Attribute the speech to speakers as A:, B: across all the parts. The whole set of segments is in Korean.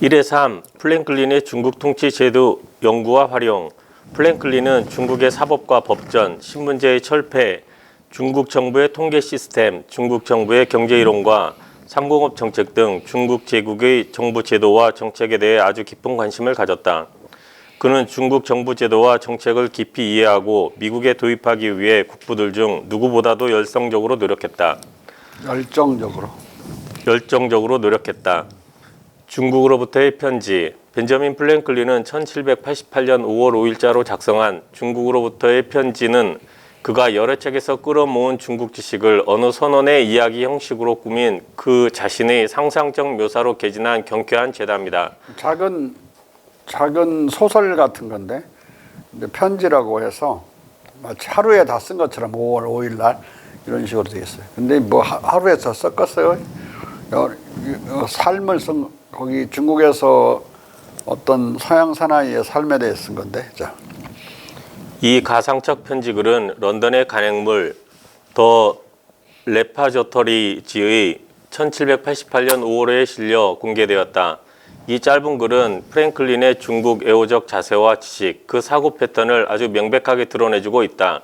A: 1.3 프랭클린의 중국 통치 제도 연구와 활용. 프랭클린은 중국의 사법과 법전, 신문제의 철폐, 중국 정부의 통계 시스템, 중국 정부의 경제 이론과 상공업 정책 등 중국 제국의 정부 제도와 정책에 대해 아주 깊은 관심을 가졌다. 그는 중국 정부 제도와 정책을 깊이 이해하고 미국에 도입하기 위해 국부들 중 누구보다도 열성적으로 노력했다. 열정적으로 노력했다. 중국으로부터의 편지. 벤저민 프랭클린은 1788년 5월 5일자로 작성한 중국으로부터의 편지는 그가 여러 책에서 끌어모은 중국 지식을 어느 선원의 이야기 형식으로 꾸민 그 자신의 상상적 묘사로 개진한 경쾌한 죄답니다.
B: 작은 소설 같은 건데 편지라고 해서 마치 하루에 다 쓴 것처럼 5월 5일 날 이런 식으로 되어 있어요. 근데 뭐 하루에 다 섞었어요. 삶을 쓴 거기 중국에서 어떤 서양 사나이의 삶에 대해 쓴 건데. 자.
A: 이 가상적 편지글은 런던의 간행물 더 레파저터리지의 1788년 5월에 실려 공개되었다. 이 짧은 글은 프랭클린의 중국 애호적 자세와 지식, 그 사고 패턴을 아주 명백하게 드러내주고 있다.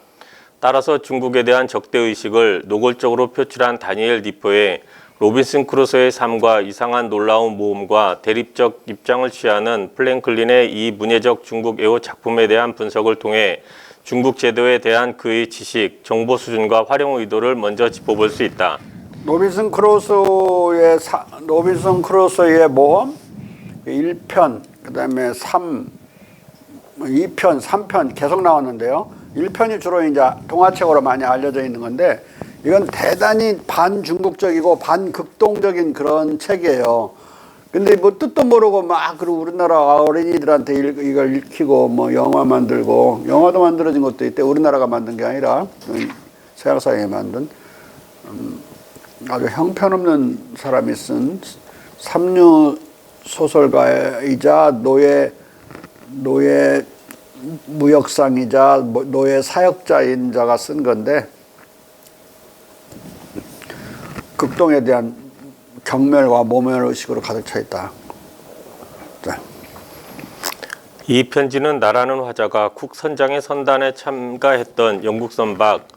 A: 따라서 중국에 대한 적대의식을 노골적으로 표출한 다니엘 디포의 로빈슨 크루소의 삶과 이상한 놀라운 모험과 대립적 입장을 취하는 프랭클린의 이 문예적 중국 애호 작품에 대한 분석을 통해 중국 제도에 대한 그의 지식, 정보 수준과 활용 의도를 먼저 짚어볼 수 있다.
B: 로빈슨 크루소의 모험 1편, 그 다음에 2편, 3편 계속 나왔는데요. 1편이 주로 이제 동화책으로 많이 알려져 있는 건데 이건 대단히 반중국적이고 반극동적인 그런 책이에요. 근데 뭐 뜻도 모르고 막 그리고 우리나라 어린이들한테 이걸 읽히고 뭐 영화 만들고 영화도 만들어진 것도 있대. 우리나라가 만든 게 아니라 서양사회에 만든 아주 형편없는 사람이 쓴 삼류 소설가이자 노예 무역상이자 노예 사역자인 자가 쓴 건데 극동에 대한 경멸과 모멸의식으로 가득 차 있다. 자.
A: 이 편지는 나라는 화자가 쿡 선장의 선단에 참가했던 영국 선박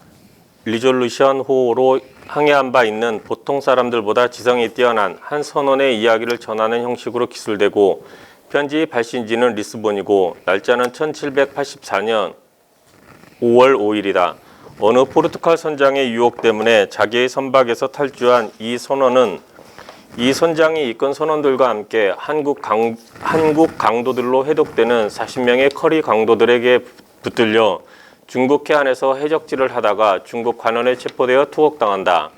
A: 리졸루션 호로 항해한 바 있는 보통 사람들보다 지성이 뛰어난 한 선원의 이야기를 전하는 형식으로 기술되고 편지의 발신지는 리스본이고 날짜는 1784년 5월 5일이다. 어느 포르투갈 선장의 유혹 때문에 자기의 선박에서 탈주한 이 선원은 이 선장이 이끈 선원들과 함께 한국 강도들로 해독되는 40명의 커리 강도들에게 붙들려 중국 해안에서 해적질을 하다가 중국 관원에 체포되어 투옥당한다.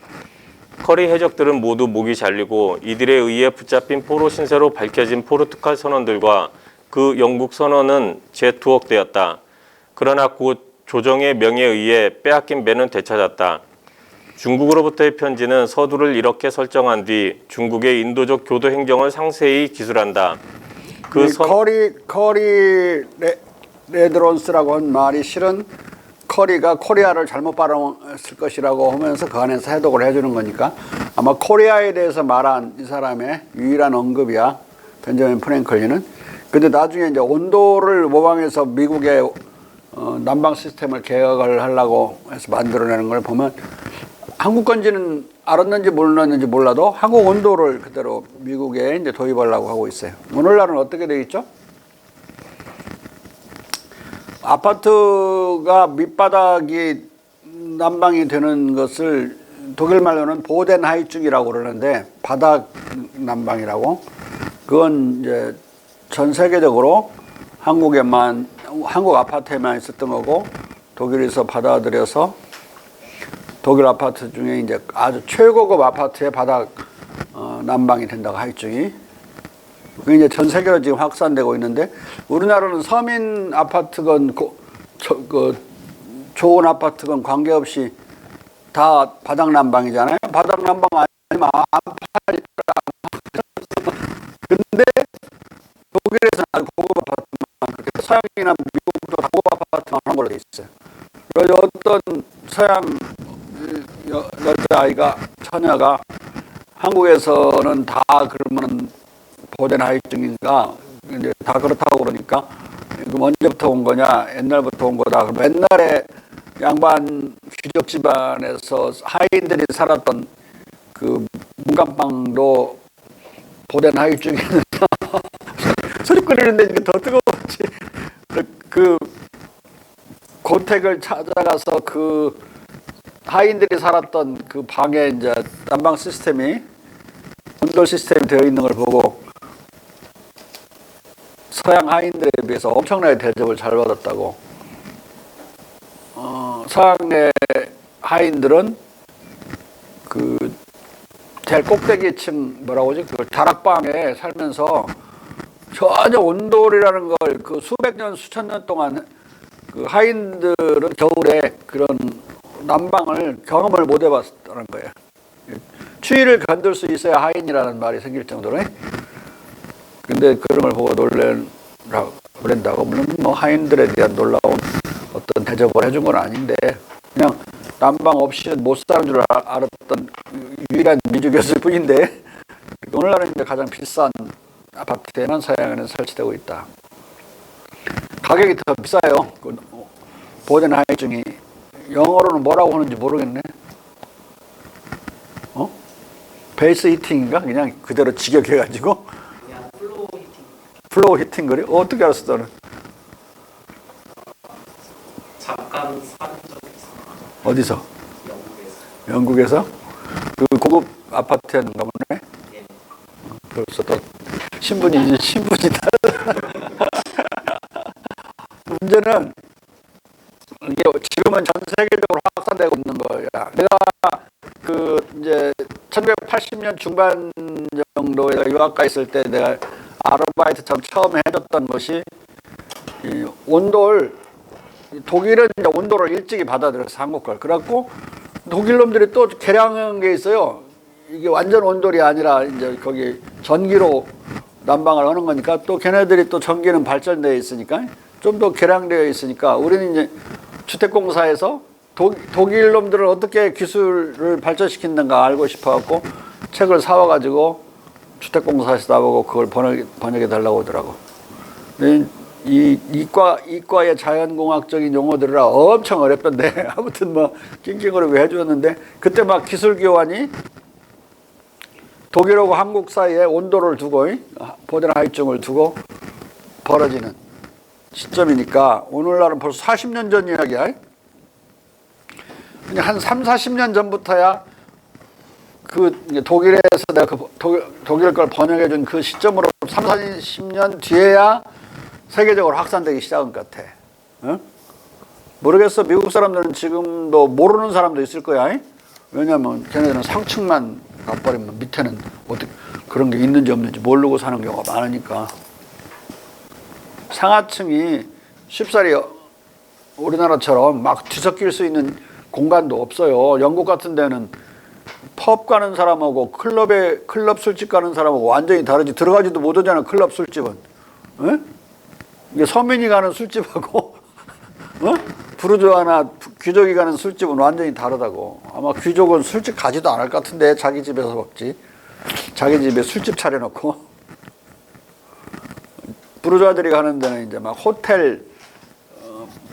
A: 커리 해적들은 모두 목이 잘리고 이들에 의해 붙잡힌 포로 신세로 밝혀진 포르투갈 선원들과 그 영국 선원은 재투옥되었다. 그러나 곧 조정의 명에 의해 빼앗긴 배는 되찾았다. 중국으로부터의 편지는 서두를 이렇게 설정한 뒤 중국의 인도적 교도 행정을 상세히 기술한다.
B: 커리 레드론스라고 한 말이 실은 커리가 코리아를 잘못 발음했을 것이라고 하면서 그 안에서 해독을 해주는 거니까 아마 코리아에 대해서 말한 이 사람의 유일한 언급이야. 벤저민 프랭클린은. 근데 나중에 이제 온도를 모방해서 미국의 난방 시스템을 개혁을 하려고 해서 만들어내는 걸 보면 한국 건지는 알았는지 몰랐는지 몰라도 한국 온도를 그대로 미국에 이제 도입하려고 하고 있어요. 오늘날은 어떻게 되어 있죠? 아파트가 밑바닥이 난방이 되는 것을 독일 말로는 보덴하이중이라고 그러는데 바닥 난방이라고. 그건 이제 전 세계적으로 한국 아파트에만 있었던 거고 독일에서 받아들여서 독일 아파트 중에 이제 아주 최고급 아파트의 바닥 난방이 된다고 하이중이. 그게 이제 전 세계로 지금 확산되고 있는데 우리나라는 서민 아파트건 좋은 아파트건 관계없이 다 바닥 난방이잖아요. 바닥 난방 아니면 안 팔리더라. 근데 독일에서는 아주 고급 아파트만 그렇게 서양이나 미국도 다 고급 아파트만 한 걸로 돼 있어요. 그래서 어떤 서양 여자아이가 처녀가 한국에서는 다 그러면 보덴하이증인가 이제 다 그렇다고 그러니까 이거 언제부터 온 거냐? 옛날부터 온 거다. 그럼 옛날에 양반 귀족 집안에서 하인들이 살았던 그 문간방도 보덴하이증이는 소리 끓이는데 이게 더 뜨거웠지. 그 고택을 찾아가서 그 하인들이 살았던 그 방에 이제 난방 시스템이 온돌 시스템이 되어 있는 걸 보고 서양 하인들에 비해서 엄청나게 대접을 잘 받았다고. 서양의 하인들은 그 제일 꼭대기층 뭐라고 하지? 그 다락방에 살면서 전혀 온돌이라는 걸 그 수백 년 수천 년 동안 그 하인들은 겨울에 그런 난방을 경험을 못 해봤다는 거예요. 추위를 견딜 수 있어야 하인이라는 말이 생길 정도로. 근데 그런 걸 보고 놀란다고. 물론 뭐 하인들에 대한 놀라운 어떤 대접을 해준 건 아닌데 그냥 난방 없이는 못 사는 줄 알았던 유일한 민족이었을 뿐인데 오늘날은 이제 가장 비싼 아파트에는 서양에는 설치되고 있다. 가격이 더 비싸요. 그 보덴하이증이 영어로는 뭐라고 하는지 모르겠네. 베이스 히팅인가? 그냥 그대로 직역해가지고.
C: 그냥 플로우 히팅.
B: 플로우 히팅 그래? 어떻게 알았어 너는?
C: 잠깐 산 적이 있어요.
B: 어디서?
C: 영국에서.
B: 영국에서? 그 고급 아파트였는가 보네.
C: 예.
B: 벌써 또 신분이다. 문제는 이게 지금은 전 세계적으로 확산되고 있는 거야. 내가 그 이제 1980년 중반 정도에 유학 가 있을 때 내가 아르바이트처럼 처음 해줬던 것이 이 온돌. 독일은 이제 온도를 일찍이 받아들여서 한국 걸. 그래갖고 독일 놈들이 또 개량한 게 있어요. 이게 완전 온돌이 아니라 이제 거기 전기로 난방을 하는 거니까 또 걔네들이 또 전기는 발전되어 있으니까 좀 더 개량되어 있으니까 우리는 이제 주택공사에서 독일 놈들을 어떻게 기술을 발전시키는가 알고 싶어갖고 책을 사와가지고 주택공사에서 나보고 그걸 번역해 달라고 하더라고. 이 이과의 자연공학적인 용어들이라 엄청 어렵던데 아무튼 뭐 낑낑거리고 해주었는데 그때 막 기술 교환이 독일하고 한국 사이에 온도를 두고 보덴하이증을 두고 벌어지는 시점이니까 오늘날은 벌써 40년 전 이야기야. 한 3, 40년 전부터야 그 독일에서 내가 그 독일 걸 번역해 준 그 시점으로 3, 40년 뒤에야 세계적으로 확산되기 시작한 것 같아. 어? 모르겠어. 미국 사람들은 지금도 모르는 사람도 있을 거야. 왜냐하면 걔네들은 상층만 가버리면 밑에는 어떻게 그런 게 있는지 없는지 모르고 사는 경우가 많으니까. 상하층이 쉽사리 우리나라처럼 막 뒤섞일 수 있는 공간도 없어요. 영국 같은 데는 펍 가는 사람하고 클럽 술집 가는 사람하고 완전히 다르지. 들어가지도 못하잖아. 클럽 술집은. 에? 이게 서민이 가는 술집하고 부르주아나 귀족이 가는 술집은 완전히 다르다고. 아마 귀족은 술집 가지도 않을 것 같은데 자기 집에서 먹지. 자기 집에 술집 차려놓고. 부르주아들이 가는 데는 이제 막 호텔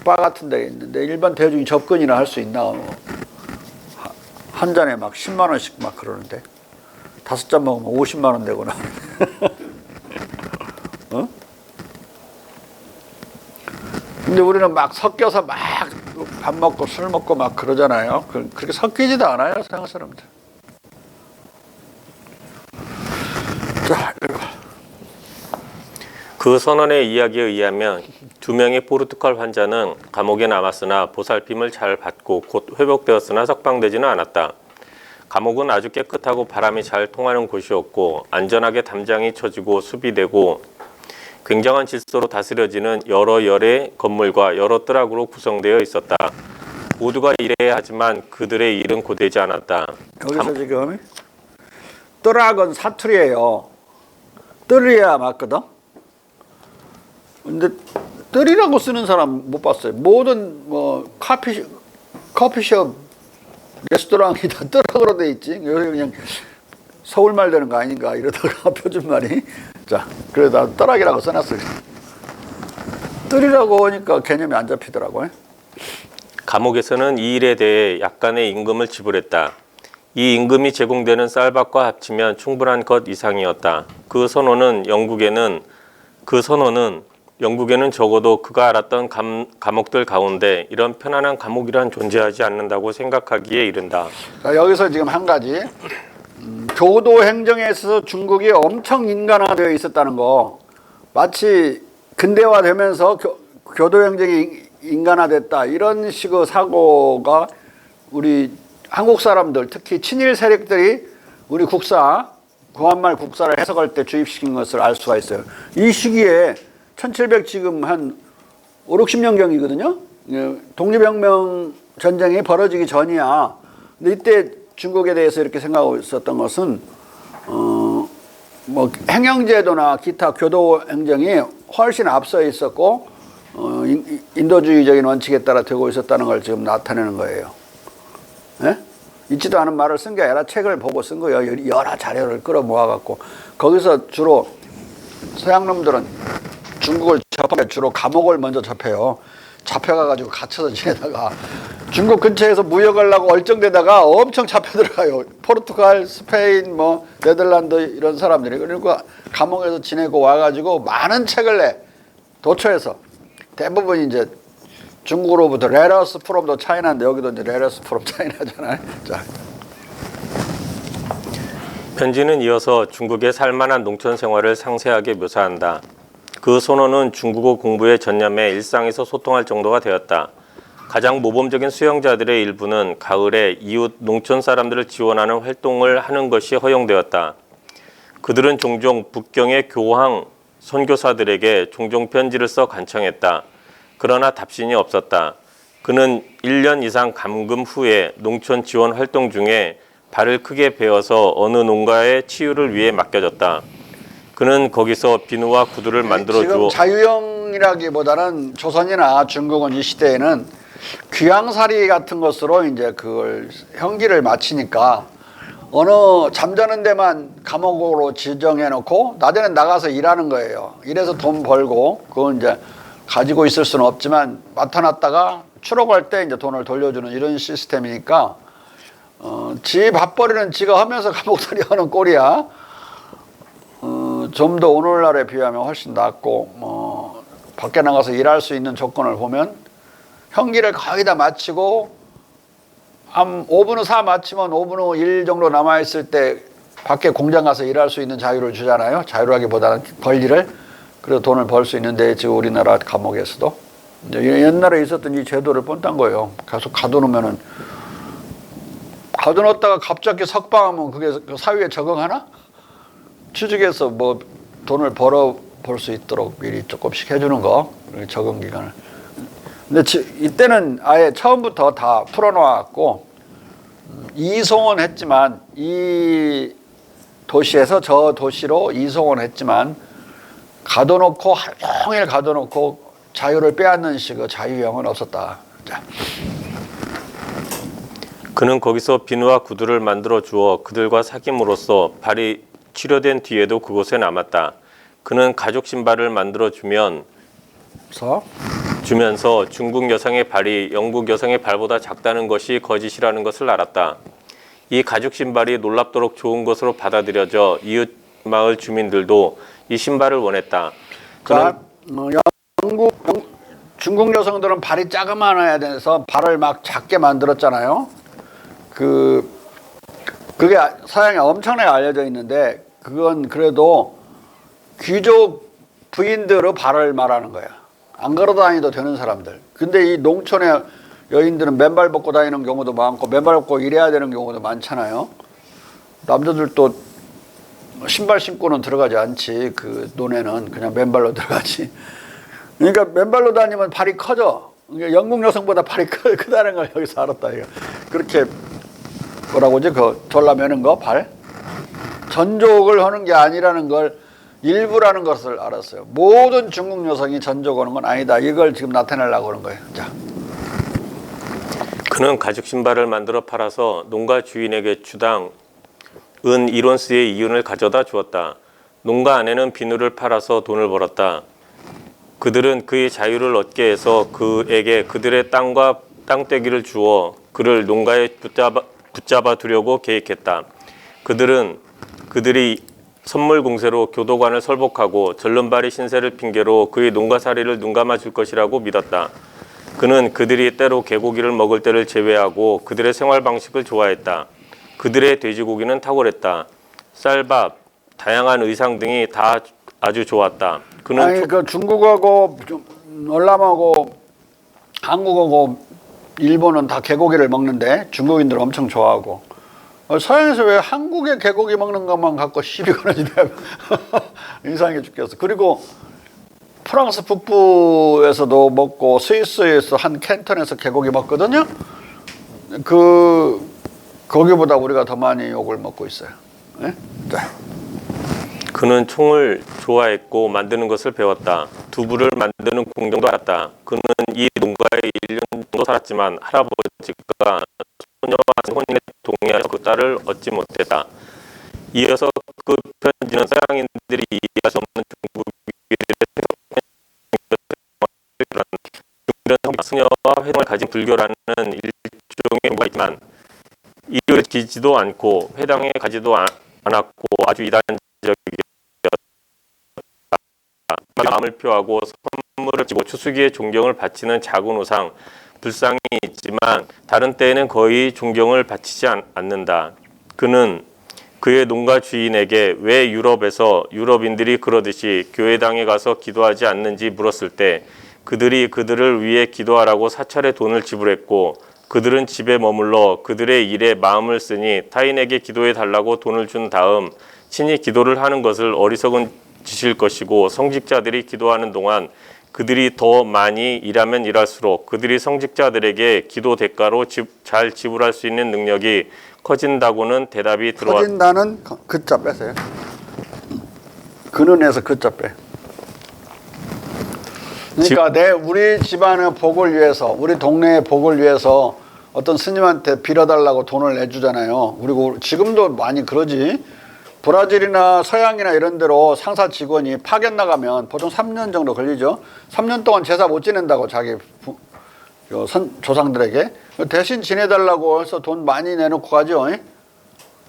B: 바 같은 데 있는데 일반 대중이 접근이나 할 수 있나. 한 잔에 막 10만 원씩 막 그러는데 5잔 먹으면 50만 원 되거나. 근데 우리는 막 섞여서 막 밥 먹고 술 먹고 막 그러잖아요. 그렇게 섞이지도 않아요, 서양 사람들. 자, 읽어.
A: 그 선원의 이야기에 의하면 2명의 포르투갈 환자는 감옥에 남았으나 보살핌을 잘 받고 곧 회복되었으나 석방되지는 않았다. 감옥은 아주 깨끗하고 바람이 잘 통하는 곳이었고 안전하게 담장이 쳐지고 수비되고 굉장한 질서로 다스려지는 여러 열의 건물과 여러 뜰락으로 구성되어 있었다. 모두가 일해야 하지만 그들의 일은 고되지 않았다.
B: 여기서 지금 뜰락은 사투리예요. 뜰이야 맞거든. 근데 뜰이라고 쓰는 사람 못 봤어요. 모든 뭐 커피숍 레스토랑이 다 뜰락으로 돼 있지. 여기 그냥 서울말 되는 거 아닌가 이러다가 표준말이 자, 그래서 나 떠락이라고 써놨어요. 뜰이라고 하니까 개념이 안 잡히더라고요.
A: 감옥에서는 이 일에 대해 약간의 임금을 지불했다. 이 임금이 제공되는 쌀밥과 합치면 충분한 것 이상이었다. 그 선언은 영국에는 적어도 그가 알았던 감옥들 가운데 이런 편안한 감옥이란 존재하지 않는다고 생각하기에 이른다.
B: 자, 여기서 지금 한 가지 교도 행정에 있어서 중국이 엄청 인간화되어 있었다는 거, 마치 근대화되면서 교도 행정이 인간화됐다 이런 식의 사고가 우리 한국 사람들, 특히 친일 세력들이 우리 구한말 국사를 해석할 때 주입시킨 것을 알 수가 있어요. 이 시기에 1700 지금 한 5, 60년경이거든요. 독립혁명 전쟁이 벌어지기 전이야. 근데 이때 중국에 대해서 이렇게 생각하고 있었던 것은 뭐 행정제도나 기타 교도 행정이 훨씬 앞서 있었고 인도주의적인 원칙에 따라 되고 있었다는 걸 지금 나타내는 거예요. 예? 있지도 않은 말을 쓴 게 아니라 책을 보고 쓴 거예요. 여러 자료를 끌어 모아갖고 거기서 주로 서양 놈들은 중국을 접할 때 주로 감옥을 먼저 접해요. 잡혀가가지고 갇혀서 지내다가 중국 근처에서 무역하려고 얼쩡대다가 엄청 잡혀 들어가요. 포르투갈, 스페인, 뭐 네덜란드 이런 사람들이. 그러니까 감옥에서 지내고 와가지고 많은 책을 내. 도처에서 대부분 이제 중국으로부터 레터스 프롬 더 차이나인데 여기도 이제 레터스 프롬 차이나잖아요. 자.
A: 편지는 이어서 중국의 살만한 농촌 생활을 상세하게 묘사한다. 그 선언은 중국어 공부에 전념해 일상에서 소통할 정도가 되었다. 가장 모범적인 수용자들의 일부는 가을에 이웃 농촌 사람들을 지원하는 활동을 하는 것이 허용되었다. 그들은 종종 북경의 교황 선교사들에게 종종 편지를 써 간청했다. 그러나 답신이 없었다. 그는 1년 이상 감금 후에 농촌 지원 활동 중에 발을 크게 베어서 어느 농가의 치유를 위해 맡겨졌다. 그는 거기서 비누와 구두를 만들어
B: 지금
A: 주어
B: 자유형이라기보다는 조선이나 중국은 이 시대에는 귀양살이 같은 것으로 이제 그걸 형기를 마치니까 어느 잠자는 데만 감옥으로 지정해 놓고 낮에는 나가서 일하는 거예요. 이래서 돈 벌고 그건 이제 가지고 있을 수는 없지만 맡아놨다가 추록할 때 이제 돈을 돌려주는 이런 시스템이니까 지 밥벌이는 지가 하면서 감옥살이 하는 꼴이야. 좀 더 오늘날에 비하면 훨씬 낫고 뭐 밖에 나가서 일할 수 있는 조건을 보면 형기를 거의 다 마치고 한 5분 후 4 마치면 5분 후 1 정도 남아있을 때 밖에 공장 가서 일할 수 있는 자유를 주잖아요. 자유라기보다는 권리를. 그래서 돈을 벌 수 있는데 지금 우리나라 감옥에서도 이제 옛날에 있었던 이 제도를 뻔딴 거예요. 계속 가둬놓으면은 가둬놓다가 갑자기 석방하면 그게 그 사회에 적응하나? 취직해서 뭐 돈을 벌 수 있도록 미리 조금씩 해주는 거, 적응 기간을. 근데 이때는 아예 처음부터 다 풀어놓았고 이송은 했지만 이 도시에서 저 도시로 이송은 했지만 가둬놓고 하루 종일 가둬놓고 자유를 빼앗는 식의 자유형은 없었다. 자.
A: 그는 거기서 비누와 구두를 만들어 주어 그들과 사귐으로써 발이 치료된 뒤에도 그곳에 남았다. 그는 가죽 신발을 만들어 주면서 중국 여성의 발이 영국 여성의 발보다 작다는 것이 거짓이라는 것을 알았다. 이 가죽 신발이 놀랍도록 좋은 것으로 받아들여져 이웃 마을 주민들도 이 신발을 원했다.
B: 자, 중국 여성들은 발이 작아만해야 돼서 발을 막 작게 만들었잖아요. 그게 서양에 엄청나게 알려져 있는데 그건 그래도 귀족 부인들의 발을 말하는 거야. 안 걸어 다니도 되는 사람들. 근데 이 농촌의 여인들은 맨발 벗고 다니는 경우도 많고 맨발 벗고 일해야 되는 경우도 많잖아요. 남자들도 신발 신고는 들어가지 않지. 그 논에는 그냥 맨발로 들어가지. 그러니까 맨발로 다니면 발이 커져. 그러니까 영국 여성보다 발이 크다는 걸 여기서 알았다. 이거. 그렇게 뭐라고 하지? 그 졸라매는 거 발? 전족을 하는 게 아니라는 걸 일부라는 것을 알았어요. 모든 중국 여성이 전족 하는 건 아니다. 이걸 지금 나타내려고 하는 거예요. 자.
A: 그는 가죽 신발을 만들어 팔아서 농가 주인에게 주당 은 1원스의 이윤을 가져다 주었다. 농가 안에는 비누를 팔아서 돈을 벌었다. 그들은 그의 자유를 얻게 해서 그에게 그들의 땅과 땅떼기를 주어 그를 농가에 붙잡아 두려고 계획했다. 그들이 선물 공세로 교도관을 설복하고 절름발이 신세를 핑계로 그의 농가살이를 눈감아 줄 것이라고 믿었다. 그는 그들이 때로 개고기를 먹을 때를 제외하고 그들의 생활 방식을 좋아했다. 그들의 돼지고기는 탁월했다. 쌀밥, 다양한 의상 등이 다 아주 좋았다. 그는
B: 아니 그 중국하고 월남하고 한국하고 일본은 다 개고기를 먹는데 중국인들 엄청 좋아하고 서양에서 왜 한국의 개고기 먹는 것만 갖고 시비 거는지 이상해 죽겠어. 그리고 프랑스 북부에서도 먹고 스위스에서 한 캔턴에서 개고기 먹거든요. 거기보다 우리가 더 많이 욕을 먹고 있어요. 네? 자.
A: 그는 총을 좋아했고 만드는 것을 배웠다. 두부를 만드는 공정도 알았다. 그는 이 농가에 1년 정도 살았지만 할아버지가 소녀와 혼인에 동의하여 그 딸을 얻지 못했다. 이어서 그 편지는 서양인들이 이해할 수 없는 중국의 승려와 회동을 가진 불교라는 일종의 문화가 있지만 이를 지지도 않고 회당에 가지도 않았고 아주 이단적이었다. 마음을 표하고 선물을 지고 추수기에 존경을 바치는 작은 우상, 불상이 있지만 다른 때에는 거의 존경을 바치지 않는다. 그는 그의 농가 주인에게 왜 유럽에서 유럽인들이 그러듯이 교회당에 가서 기도하지 않는지 물었을 때 그들이 그들을 위해 기도하라고 사찰에 돈을 지불했고 그들은 집에 머물러 그들의 일에 마음을 쓰니 타인에게 기도해 달라고 돈을 준 다음 친히 기도를 하는 것을 어리석은 짓일 것이고 성직자들이 기도하는 동안 그들이 더 많이 일하면 일할수록 그들이 성직자들에게 기도 대가로 잘 지불할 수 있는 능력이 커진다고는 대답이 들어왔다.
B: 커진다는 그자 빼세요. 근원에서 그자 빼. 그러니까 우리 집안의 복을 위해서 우리 동네의 복을 위해서 어떤 스님한테 빌어달라고 돈을 내주잖아요. 그리고 지금도 많이 그러지. 브라질이나 서양이나 이런 데로 상사 직원이 파견 나가면 보통 3년 정도 걸리죠. 3년 동안 제사 못 지낸다고 자기 조상들에게. 대신 지내달라고 해서 돈 많이 내놓고 가죠.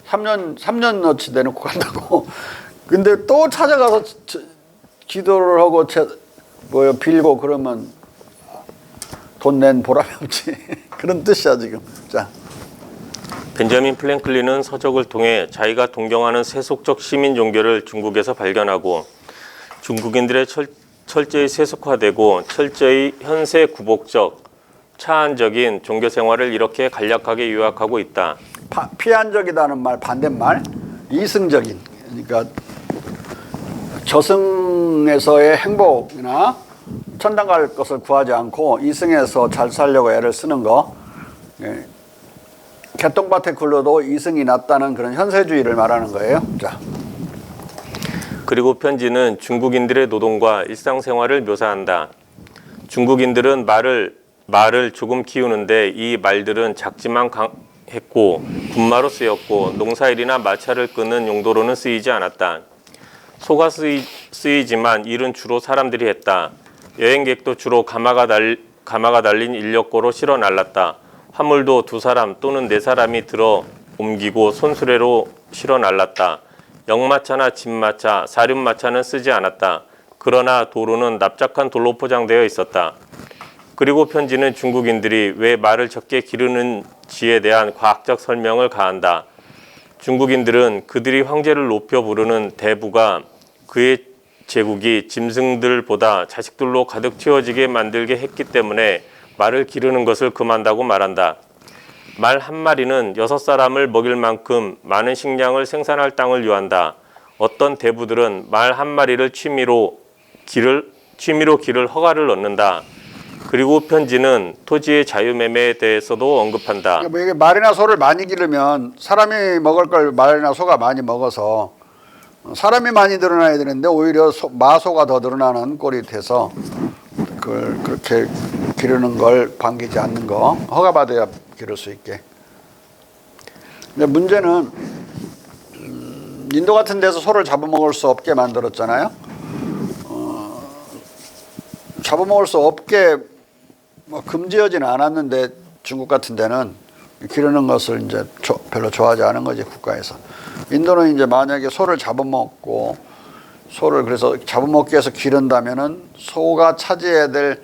B: 3년어치 내놓고 간다고. 근데 또 찾아가서 기도를 하고 빌고 그러면 돈 낸 보람이 없지. 그런 뜻이야 지금. 자.
A: 벤자민 프랭클린은 서적을 통해 자기가 동경하는 세속적 시민 종교를 중국에서 발견하고 중국인들의 철저히 세속화되고 철저히 현세 구복적 차한적인 종교 생활을 이렇게 간략하게 요약하고 있다.
B: 피한적이라는 말 반대말 이승적인, 그러니까 저승에서의 행복이나 천당 갈 것을 구하지 않고 이승에서 잘 살려고 애를 쓰는 거. 예. 개똥밭에 굴러도 이승이 낫다는 그런 현세주의를 말하는 거예요. 자.
A: 그리고 편지는 중국인들의 노동과 일상생활을 묘사한다. 중국인들은 말을 조금 키우는데 이 말들은 작지만 강했고 군마로 쓰였고 농사일이나 마차를 끄는 용도로는 쓰이지 않았다. 소가 쓰이지만 일은 주로 사람들이 했다. 여행객도 주로 가마가 달린 인력거로 실어 날랐다. 화물도 2사람 또는 4사람이 들어 옮기고 손수레로 실어 날랐다. 역마차나 집마차, 사륜마차는 쓰지 않았다. 그러나 도로는 납작한 돌로 포장되어 있었다. 그리고 편지는 중국인들이 왜 말을 적게 기르는지에 대한 과학적 설명을 가한다. 중국인들은 그들이 황제를 높여 부르는 대부가 그의 제국이 짐승들보다 자식들로 가득 채워지게 만들게 했기 때문에 말을 기르는 것을 금한다고 말한다. 말 한 마리는 6사람을 먹일 만큼 많은 식량을 생산할 땅을 요한다. 어떤 대부들은 말 한 마리를 취미로 기를 허가를 얻는다. 그리고 편지는 토지의 자유매매에 대해서도 언급한다.
B: 뭐 이게 말이나 소를 많이 기르면 사람이 먹을 걸 말이나 소가 많이 먹어서 사람이 많이 늘어나야 되는데 오히려 마소가 더 늘어나는 꼴이 돼서 그걸 그렇게 기르는 걸 반기지 않는 거 허가받아야 기를 수 있게. 근데 문제는 인도 같은 데서 소를 잡아먹을 수 없게 만들었잖아요. 잡아먹을 수 없게 뭐 금지하지는 않았는데 중국 같은 데는 기르는 것을 이제 별로 좋아하지 않은 거지 국가에서. 인도는 이제 만약에 소를 잡아먹고 소를 그래서 잡아먹기 위해서 기른다면은 소가 차지해야 될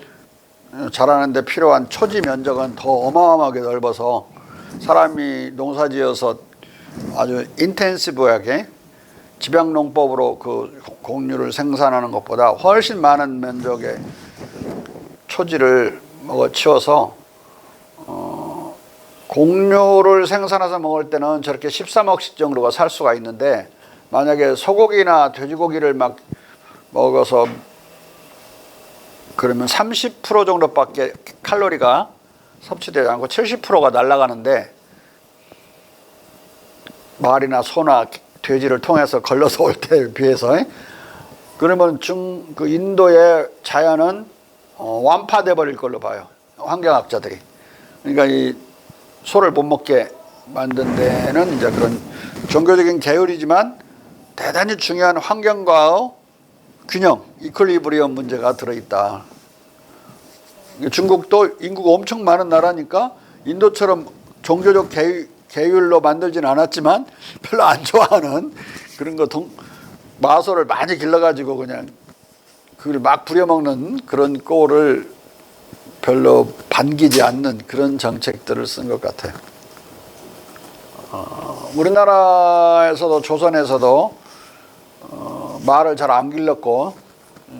B: 자라는데 필요한 초지 면적은 더 어마어마하게 넓어서 사람이 농사지어서 아주 인텐시브하게 집약농법으로 그 곡류를 생산하는 것보다 훨씬 많은 면적의 초지를 먹어치워서 곡류를 생산해서 먹을 때는 저렇게 13억씩 정도가 살 수가 있는데 만약에 소고기나 돼지고기를 막 먹어서 그러면 30% 정도밖에 칼로리가 섭취되지 않고 70%가 날아가는데 말이나 소나 돼지를 통해서 걸러서 올 때에 비해서 그러면 그 인도의 자연은 완파돼 버릴 걸로 봐요. 환경학자들이. 그러니까 이 소를 못 먹게 만든 데는 이제 그런 종교적인 계율이지만 대단히 중요한 환경과의 균형, 이퀄리브리엄 문제가 들어있다. 중국도 인구가 엄청 많은 나라니까 인도처럼 종교적 계율로 만들진 않았지만 별로 안 좋아하는 그런 거 마소를 많이 길러가지고 그냥 그걸 막 부려먹는 그런 꼴을 별로 반기지 않는 그런 정책들을 쓴 것 같아요. 우리나라에서도 조선에서도 말을 잘 안 길렀고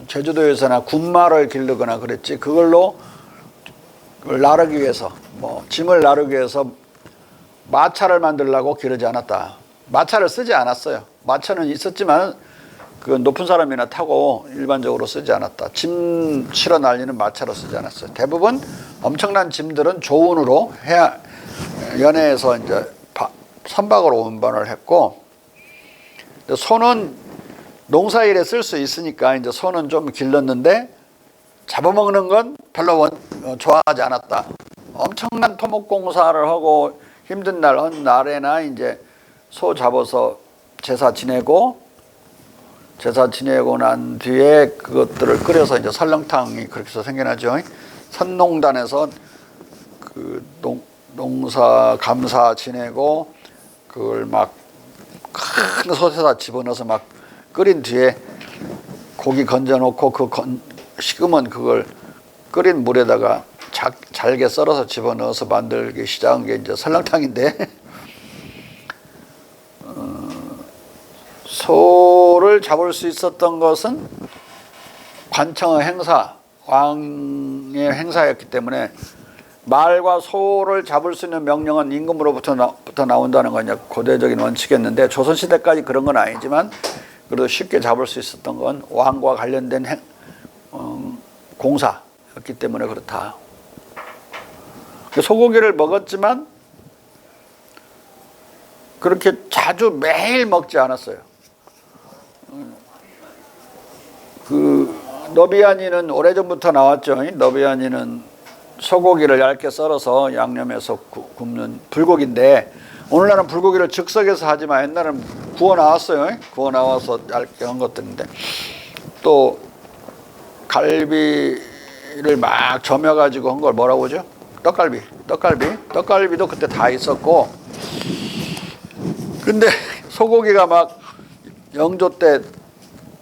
B: 제주도에서나 군말을 기르거나 그랬지 그걸로 나르기 위해서 뭐 짐을 나르기 위해서 마차를 만들려고 기르지 않았다. 마차를 쓰지 않았어요. 마차는 있었지만 그 높은 사람이나 타고 일반적으로 쓰지 않았다. 짐 실어 날리는 마차로 쓰지 않았어요. 대부분 엄청난 짐들은 조운으로 연해에서 이제 선박으로 운반을 했고 소는 농사일에 쓸 수 있으니까 이제 소는 좀 길렀는데 잡아먹는 건 별로 좋아하지 않았다. 엄청난 토목공사를 하고 힘든 날에나 이제 소 잡아서 제사 지내고 난 뒤에 그것들을 끓여서 이제 설렁탕이 그렇게 해서 생겨나죠. 선농단에서 그 농사 감사 지내고 그걸 막 큰 솥에다 집어넣어서 막 끓인 뒤에 고기 건져놓고 식으면 그걸 끓인 물에다가 잘게 썰어서 집어넣어서 만들기 시작한 게 이제 설렁탕인데 소를 잡을 수 있었던 것은 관청의 행사, 왕의 행사였기 때문에 말과 소를 잡을 수 있는 명령은 임금으로부터 나온다는 건 고대적인 원칙이었는데 조선시대까지 그런 건 아니지만 그래도 쉽게 잡을 수 있었던 건 왕과 관련된 공사였기 때문에 그렇다. 소고기를 먹었지만 그렇게 자주 매일 먹지 않았어요. 그 너비아니는 오래전부터 나왔죠. 너비아니는 소고기를 얇게 썰어서 양념해서 굽는 불고기인데 오늘날은 불고기를 즉석에서 하지만 옛날에는 구워 나왔어요. 구워 나와서 얇게 한 것들인데 또 갈비를 막 저며가지고 한 걸 뭐라고 하죠? 떡갈비도 그때 다 있었고 근데 소고기가 막 영조 때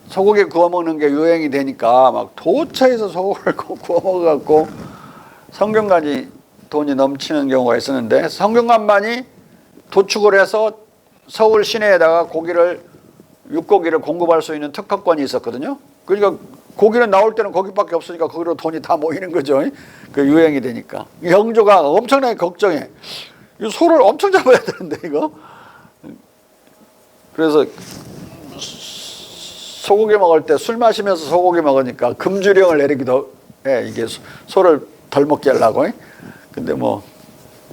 B: 소고기 구워 먹는 게 유행이 되니까 막 도처에서 소고기를 구워 먹어갖고 성균관이 돈이 넘치는 경우가 있었는데 성균관만이 도축을 해서 서울 시내에다가 육고기를 공급할 수 있는 특허권이 있었거든요. 그러니까 고기는 나올 때는 거기밖에 없으니까 거기로 돈이 다 모이는 거죠. 그 유행이 되니까. 영조가 엄청나게 걱정해. 이 소를 엄청 잡아야 되는데 이거. 그래서 소고기 먹을 때 술 마시면서 소고기 먹으니까 금주령을 내리기도 해. 이게 소를 덜 먹게 하려고. 근데 뭐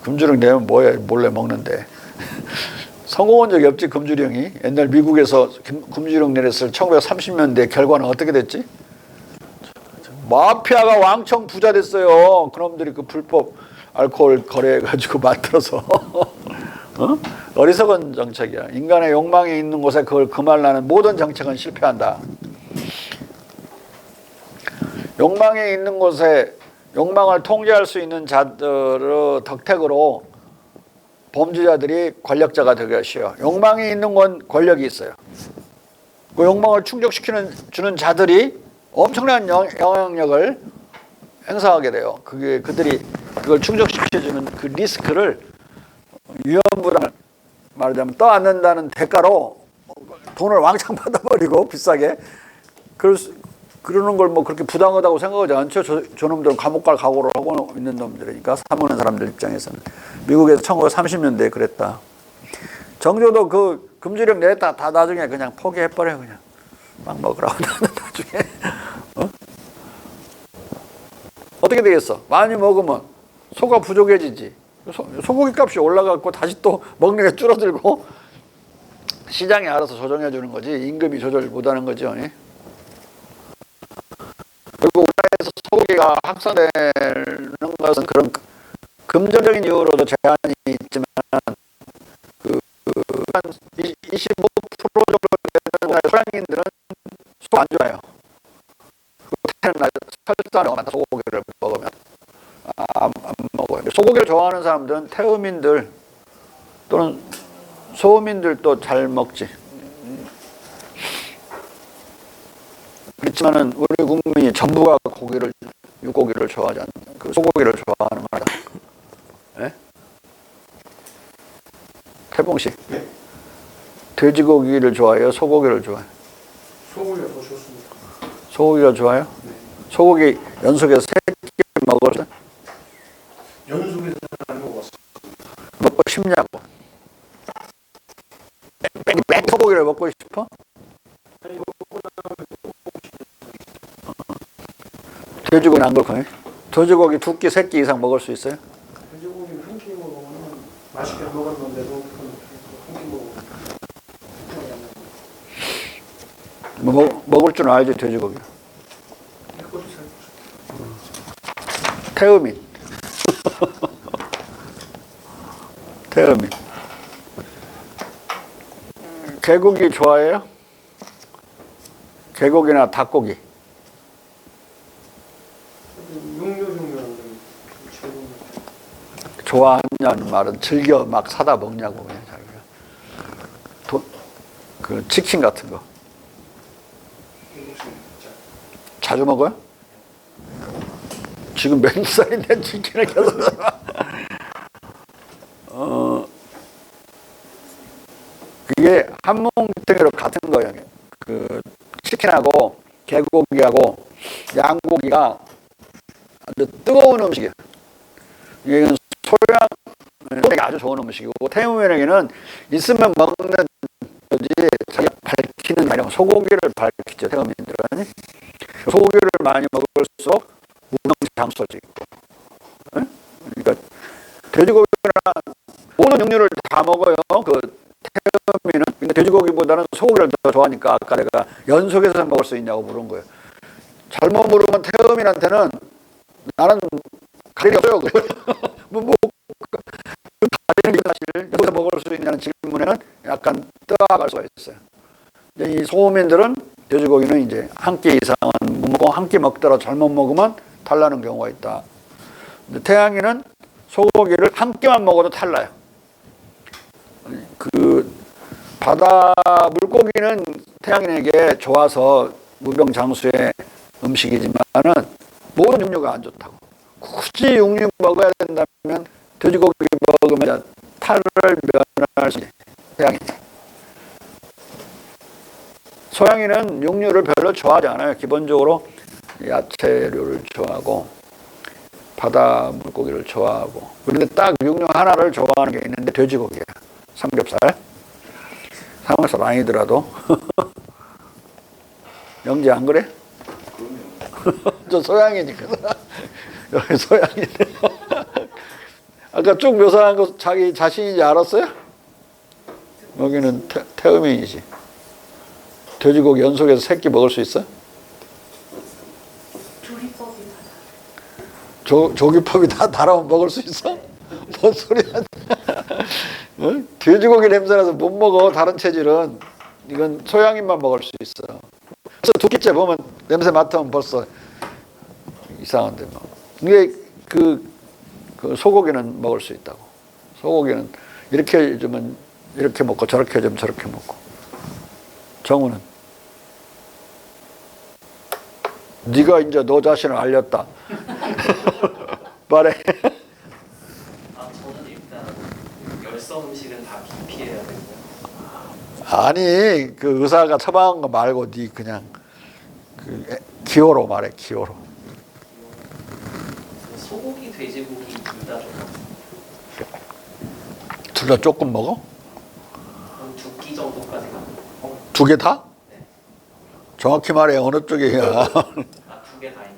B: 금주령 내면 뭐해 몰래 먹는데. 성공한 적이 없지 금주령이. 옛날 미국에서 금주령 내렸을 1930년대 결과는 어떻게 됐지? 마피아가 왕청 부자 됐어요. 그놈들이 그 불법 알코올 거래해가지고 만들어서 어리석은 정책이야. 인간의 욕망이 있는 곳에 그걸 금하려는 모든 정책은 실패한다. 욕망이 있는 곳에 욕망을 통제할 수 있는 자들의 덕택으로 범죄자들이 권력자가 되기 쉬워요. 욕망이 있는 건 권력이 있어요. 그 욕망을 주는 자들이 엄청난 영향력을 행사하게 돼요. 그게 그들이 그걸 충족시켜주는 그 리스크를 위험부담을 말하자면 떠안는다는 대가로 돈을 왕창 받아버리고 비싸게 그러는 걸 뭐 그렇게 부당하다고 생각하지 않죠. 저놈들은 감옥 갈 각오를 하고 있는 놈들이니까 사모는 사람들 입장에서는. 미국에서 1930년대에 그랬다. 정조도 그 금지령 내다 다 나중에 그냥 포기해버려. 그냥 막 먹으라고 나중에. 어떻게 되겠어? 많이 먹으면 소가 부족해지지. 소고기 값이 올라가고 다시 또 먹는 게 줄어들고 시장이 알아서 조정해 주는 거지. 임금이 조절 못하는 거죠. 그리고 우리나라에서 소고기가 확산되는 것은 그런 금전적인 이유로도 제한이 있지만 한 25% 정도 되는 소양인들은 소가 안 좋아요. 설사는 많다. 소고기를 먹으면 안 먹어요. 소고기를 좋아하는 사람들은 태음인들 또는 소음인들도 잘 먹지. 그렇지만은 우리 국민이 전부가 육고기를 좋아하지 않는, 그 소고기를 좋아하는 거다. 예? 태봉 씨.
D: 네?
B: 돼지고기를 좋아해요? 소고기를 좋아해요?
D: 소고기가 더 좋습니다.
B: 소고기가 좋아요?
D: 네.
B: 소고기 연속해서 3끼 먹었어요?
D: 연속해서 안 먹었어요.
B: 먹고 싶냐고. 뺑 소고기를 먹고 싶어? 돼지고기는 안 그렇고, 돼지고기 2끼, 3끼 이상 먹을 수 있어요?
D: 돼지고기는 한 끼 먹으면 맛있게 먹었는데도 한 끼 먹으면
B: 먹을 줄 알지, 돼지고기.
D: 그것도 잘 먹었어요.
B: 태음인. 태음인. 개고기 좋아해요? 개고기나 닭고기.
D: 육류 중에는 최고.
B: 좋아하냐는 말은 즐겨 막 사다 먹냐고 그냥 자기가. 그 치킨 같은 거 자주 먹어요? 지금 몇 살인데 치킨을 계속 그게 한뭉텅이로 같은 거예요. 그 치킨하고 개고기하고 양고기가 아주 뜨거운 음식이에요. 이건 소량이 아주 좋은 음식이고 태우면에게는 있으면 먹는 거지 자기가 밝히는 말이야. 소고기를 밝히죠. 태우민들은 소고기를 많이 먹을수록 무병장수도 있고. 그러니까 돼지고기나 모든 육류를 다 먹어요. 그 태우민은. 근데 돼지고기보다는 소고기를 더 좋아하니까 아까 내가 연속해서 먹을 수 있냐고 물은 거예요. 잘못 물으면 태우민한테는 나는 가리가 없어요. 뭐 가리는 게 사실 여기서 먹을 수 있냐는 질문에는 약간 떠나갈 수가 있어요. 이제 이 소민들은 돼지고기는 이제 한 끼 이상은 못 먹고 한 끼 먹더라도 잘못 먹으면 탈나는 경우가 있다. 근데 태양인은 소고기를 한 끼만 먹어도 탈나요. 그 바다 물고기는 태양인에게 좋아서 무병장수의 음식이지만은 모든 육류가 안 좋다고. 굳이 육류 먹어야 된다면 돼지고기 먹으면 탈을 면할 수 있는 태양인. 소양인은 육류를 별로 좋아하지 않아요. 기본적으로 야채류를 좋아하고 바다 물고기를 좋아하고. 그런데 딱 육류 하나를 좋아하는 게 있는데 돼지고기야. 삼겹살. 삼겹살 아니더라도. 영지 안 그래? 저 소양이니까. 여기 소양이네. 아까 쭉 묘사한 거 자기 자신인지 알았어요? 여기는 태음인이지. 돼지고기 연속해서 3끼 먹을 수 있어?
C: 조리법이 다
B: 조기법이 다 달아면 먹을 수 있어? 뭔 소리야? 돼지고기 냄새나서 못 먹어. 다른 체질은 이건 소양인만 먹을 수 있어. 그래서 두 끼째 보면 냄새 맡으면 벌써 이상한데 뭐. 이게 그 소고기는 먹을 수 있다고. 소고기는 이렇게 해주면 이렇게 먹고 저렇게 해주면 저렇게 먹고. 정우는 네가 이제 너 자신을 알렸다. 말해.
C: 저는 일단 열성 음식은 다 피해야 되고요.
B: 아니 그 의사가 처방한 거 말고 네 그냥 기호로 말해. 기호로.
C: 소고기, 돼지고기 둘 다 좋아요.
B: 둘 다 조금 먹어?
C: 한 2끼 정도까지 가요.
B: 두 개 다?
C: 네.
B: 정확히 말해. 어느 쪽이야?
C: 2개 다 있는.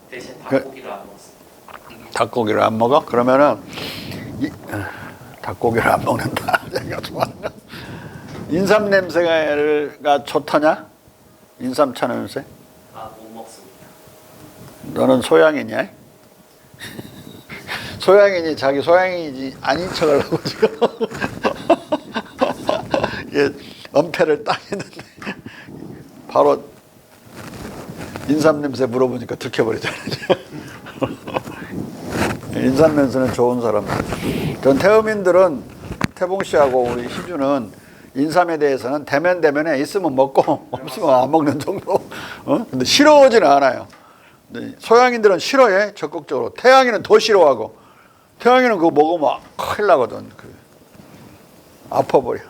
C: 대신 닭고기를 안 먹었어요.
B: 닭고기를 안 먹어? 그러면은 닭고기를 안 먹는다. 내가 좋아하는 거. 인삼 냄새가 좋다냐? 인삼 차 냄새?
C: 못 먹습니다.
B: 너는 소양이냐? 소양인이 자기 소양인이지 아닌 척을 하고 지금 이게 엄폐를 딱 했는데 바로 인삼 냄새 물어보니까 들켜버리잖아요. 인삼 냄새는 좋은 사람. 전 태음인들은 태봉 씨하고 우리 희주는 인삼에 대해서는 대면에 있으면 먹고 없으면 안 먹는 정도. 근데 싫어하지는 않아요. 근데 소양인들은 싫어해 적극적으로. 태양이는 더 싫어하고. 태양이는 그거 먹으면 큰일 나거든. 아파버려.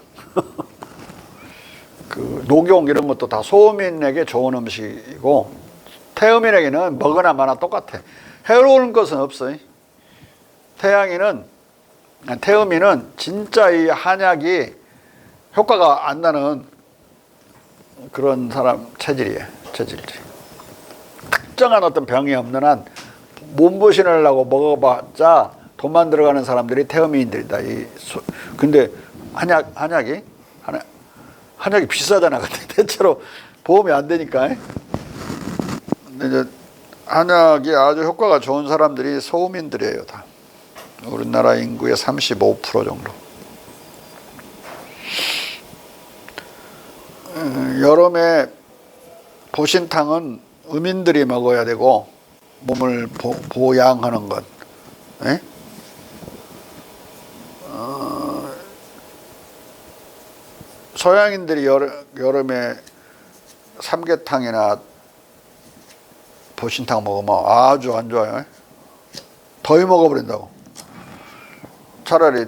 B: 그 녹용 이런 것도 다 소음인에게 좋은 음식이고 태음인에게는 먹으나 마나 똑같아. 해로운 것은 없어요. 태음인은 진짜 이 한약이 효과가 안 나는 그런 사람 체질이에요. 체질들이. 특정한 어떤 병이 없는 한 몸보신을 하려고 먹어봤자 돈만 들어가는 사람들이 태음인들이다. 근데 한약이 비싸잖아. 근데 대체로 보험이 안 되니까. 근데 이제 한약이 아주 효과가 좋은 사람들이 소음인들이에요, 다. 우리나라 인구의 35% 정도. 여름에 보신탕은 음인들이 먹어야 되고 몸을 보양하는 것. 에? 서양인들이 여름에 삼계탕이나 보신탕 먹으면 아주 안 좋아요. 더위 먹어버린다고. 차라리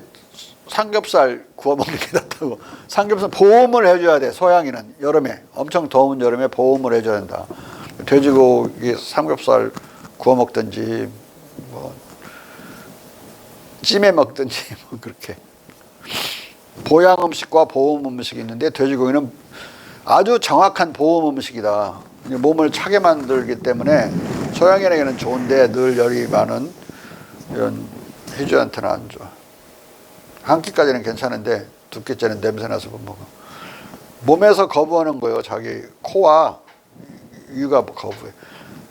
B: 삼겹살 구워 먹는 게 낫다고. 삼겹살 보험을 해줘야 돼. 소양이는 여름에 엄청 더운 여름에 보험을 해줘야 된다. 돼지고기 삼겹살 구워 먹든지 뭐 찜해 먹든지 뭐 그렇게. 보양 음식과 보험 음식이 있는데 돼지고기는 아주 정확한 보험 음식이다. 몸을 차게 만들기 때문에 소양인에게는 좋은데 늘 열이 많은 이런 희주한테는 안 좋아. 한 끼까지는 괜찮은데 두 끼째는 냄새나서 못 먹어. 몸에서 거부하는 거예요. 자기 코와 위가 거부해.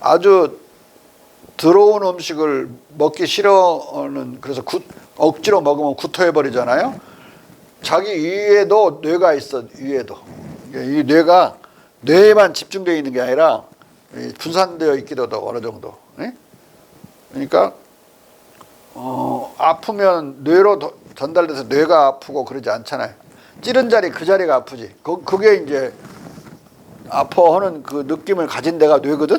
B: 아주 더러운 음식을 먹기 싫어하는, 그래서 억지로 먹으면 구토해버리잖아요. 자기 위에도 뇌가 있어. 위에도 이 뇌가 뇌에만 집중되어 있는 게 아니라 분산되어 있기도 하고 어느 정도. 네? 그러니까 아프면 뇌로 전달돼서 뇌가 아프고 그러지 않잖아요. 찌른 자리 그 자리가 아프지. 그게 이제 아파하는 그 느낌을 가진 데가 뇌거든.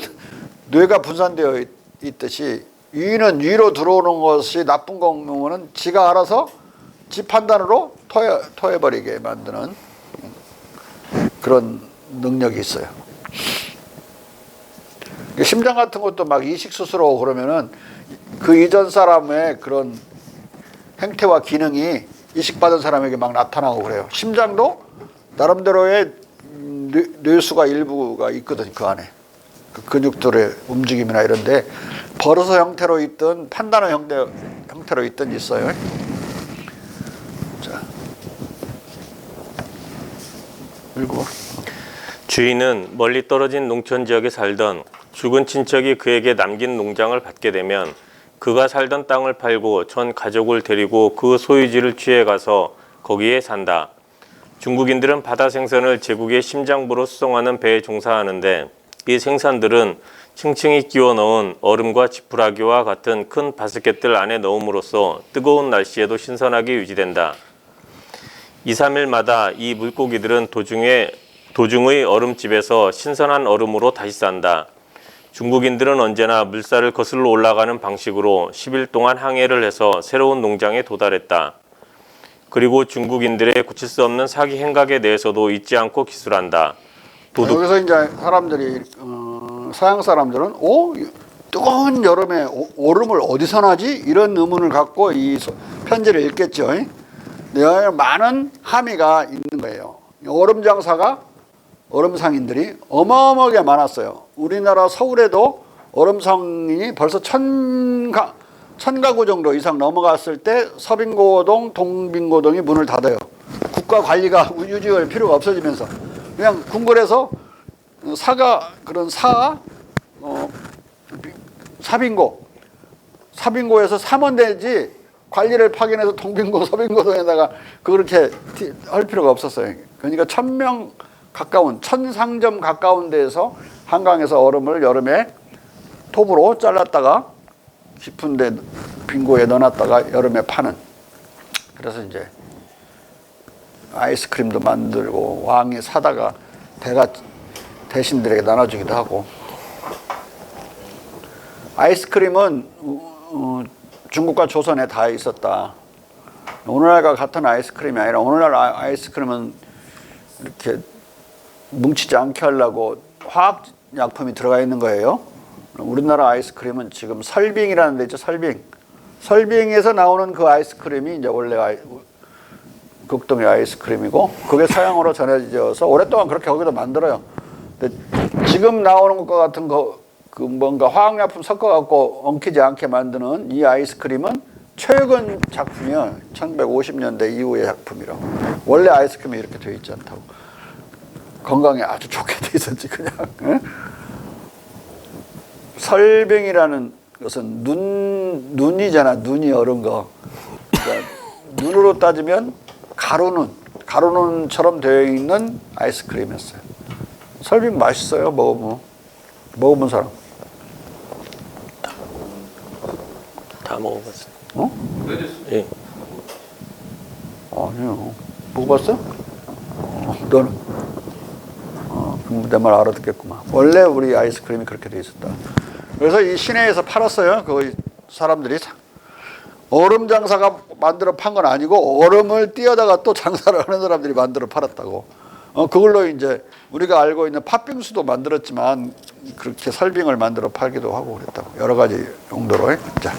B: 뇌가 분산되어 있듯이 위는 위로 들어오는 것이 나쁜 거면 지가 알아서 지 판단으로 토해버리게 만드는 그런 능력이 있어요. 심장 같은 것도 막 이식 수술하고 그러면은 그 이전 사람의 그런 행태와 기능이 이식받은 사람에게 막 나타나고 그래요. 심장도 나름대로의 뇌수가 일부가 있거든. 그 안에 그 근육들의 움직임이나 이런데 버릇의 형태로 있든 판단의 형태로 있든 있어요. 자, 읽어.
A: 주인은 멀리 떨어진 농촌 지역에 살던 죽은 친척이 그에게 남긴 농장을 받게 되면 그가 살던 땅을 팔고 전 가족을 데리고 그 소유지를 취해 가서 거기에 산다. 중국인들은 바다 생선을 제국의 심장부로 수송하는 배에 종사하는데 이 생선들은 층층이 끼워 넣은 얼음과 지푸라기와 같은 큰 바스켓들 안에 넣음으로써 뜨거운 날씨에도 신선하게 유지된다. 2, 3일마다 이 물고기들은 도중의 얼음집에서 신선한 얼음으로 다시 싼다. 중국인들은 언제나 물살을 거슬러 올라가는 방식으로 10일 동안 항해를 해서 새로운 농장에 도달했다. 그리고 중국인들의 고칠 수 없는 사기 행각에 대해서도 잊지 않고 기술한다.
B: 여기서 이제 사람들이 서양 사람들은 뜨거운 여름에 얼음을 어디서 나지? 이런 의문을 갖고 이 편지를 읽겠죠. 네, 많은 함의가 있는 거예요. 얼음 장사가 얼음 상인들이 어마어마하게 많았어요. 우리나라 서울에도 얼음 상인이 벌써 1000가구 정도 이상 넘어갔을 때 서빙고동, 동빙고동이 문을 닫아요. 국가 관리가 유지할 필요가 없어지면서 그냥 궁궐에서 사빙고에서 사면 되지 관리를 파견해서 동빙고, 서빙고동에다가 그렇게 할 필요가 없었어요. 그러니까 1000명 가까운 1000상점 가까운 데에서 한강에서 얼음을 여름에 톱으로 잘랐다가 깊은데 빙고에 넣어놨다가 여름에 파는. 그래서 이제 아이스크림도 만들고 왕이 사다가 대신들에게 나눠주기도 하고. 아이스크림은 중국과 조선에 다 있었다. 오늘날과 같은 아이스크림이 아니라 오늘날 아이스크림은 이렇게 뭉치지 않게 하려고 화학약품이 들어가 있는 거예요. 우리나라 아이스크림은 지금 설빙이라는 데 있죠. 설빙에서 나오는 그 아이스크림이 이제 원래 극동의 아이스크림이고 그게 서양으로 전해져서 오랫동안 그렇게 거기도 만들어요. 근데 지금 나오는 것과 같은 그 뭔가 화학약품 섞어갖고 엉키지 않게 만드는 이 아이스크림은 최근 작품이요. 1950년대 이후의 작품이라고. 원래 아이스크림이 이렇게 되어 있지 않다고. 건강에 아주 좋게 돼 있었지 그냥. 예? 설빙이라는 것은 눈이잖아. 눈이 얼은 거. 그러니까 눈으로 따지면 가루눈처럼 되어 있는 아이스크림이었어요. 설빙 맛있어요. 먹어본 사람.
A: 다 먹어봤어요.
C: 네.
A: 예.
B: 아니요. 먹어봤어? 너는? 그럼 내 말 알아듣겠구만. 원래 우리 아이스크림이 그렇게 돼 있었다. 그래서 이 시내에서 팔았어요. 그 사람들이 얼음 장사가 만들어 판 건 아니고 얼음을 띄어다가 또 장사를 하는 사람들이 만들어 팔았다고. 그걸로 이제 우리가 알고 있는 팥빙수도 만들었지만 그렇게 설빙을 만들어 팔기도 하고 그랬다고. 여러 가지 용도로. 자.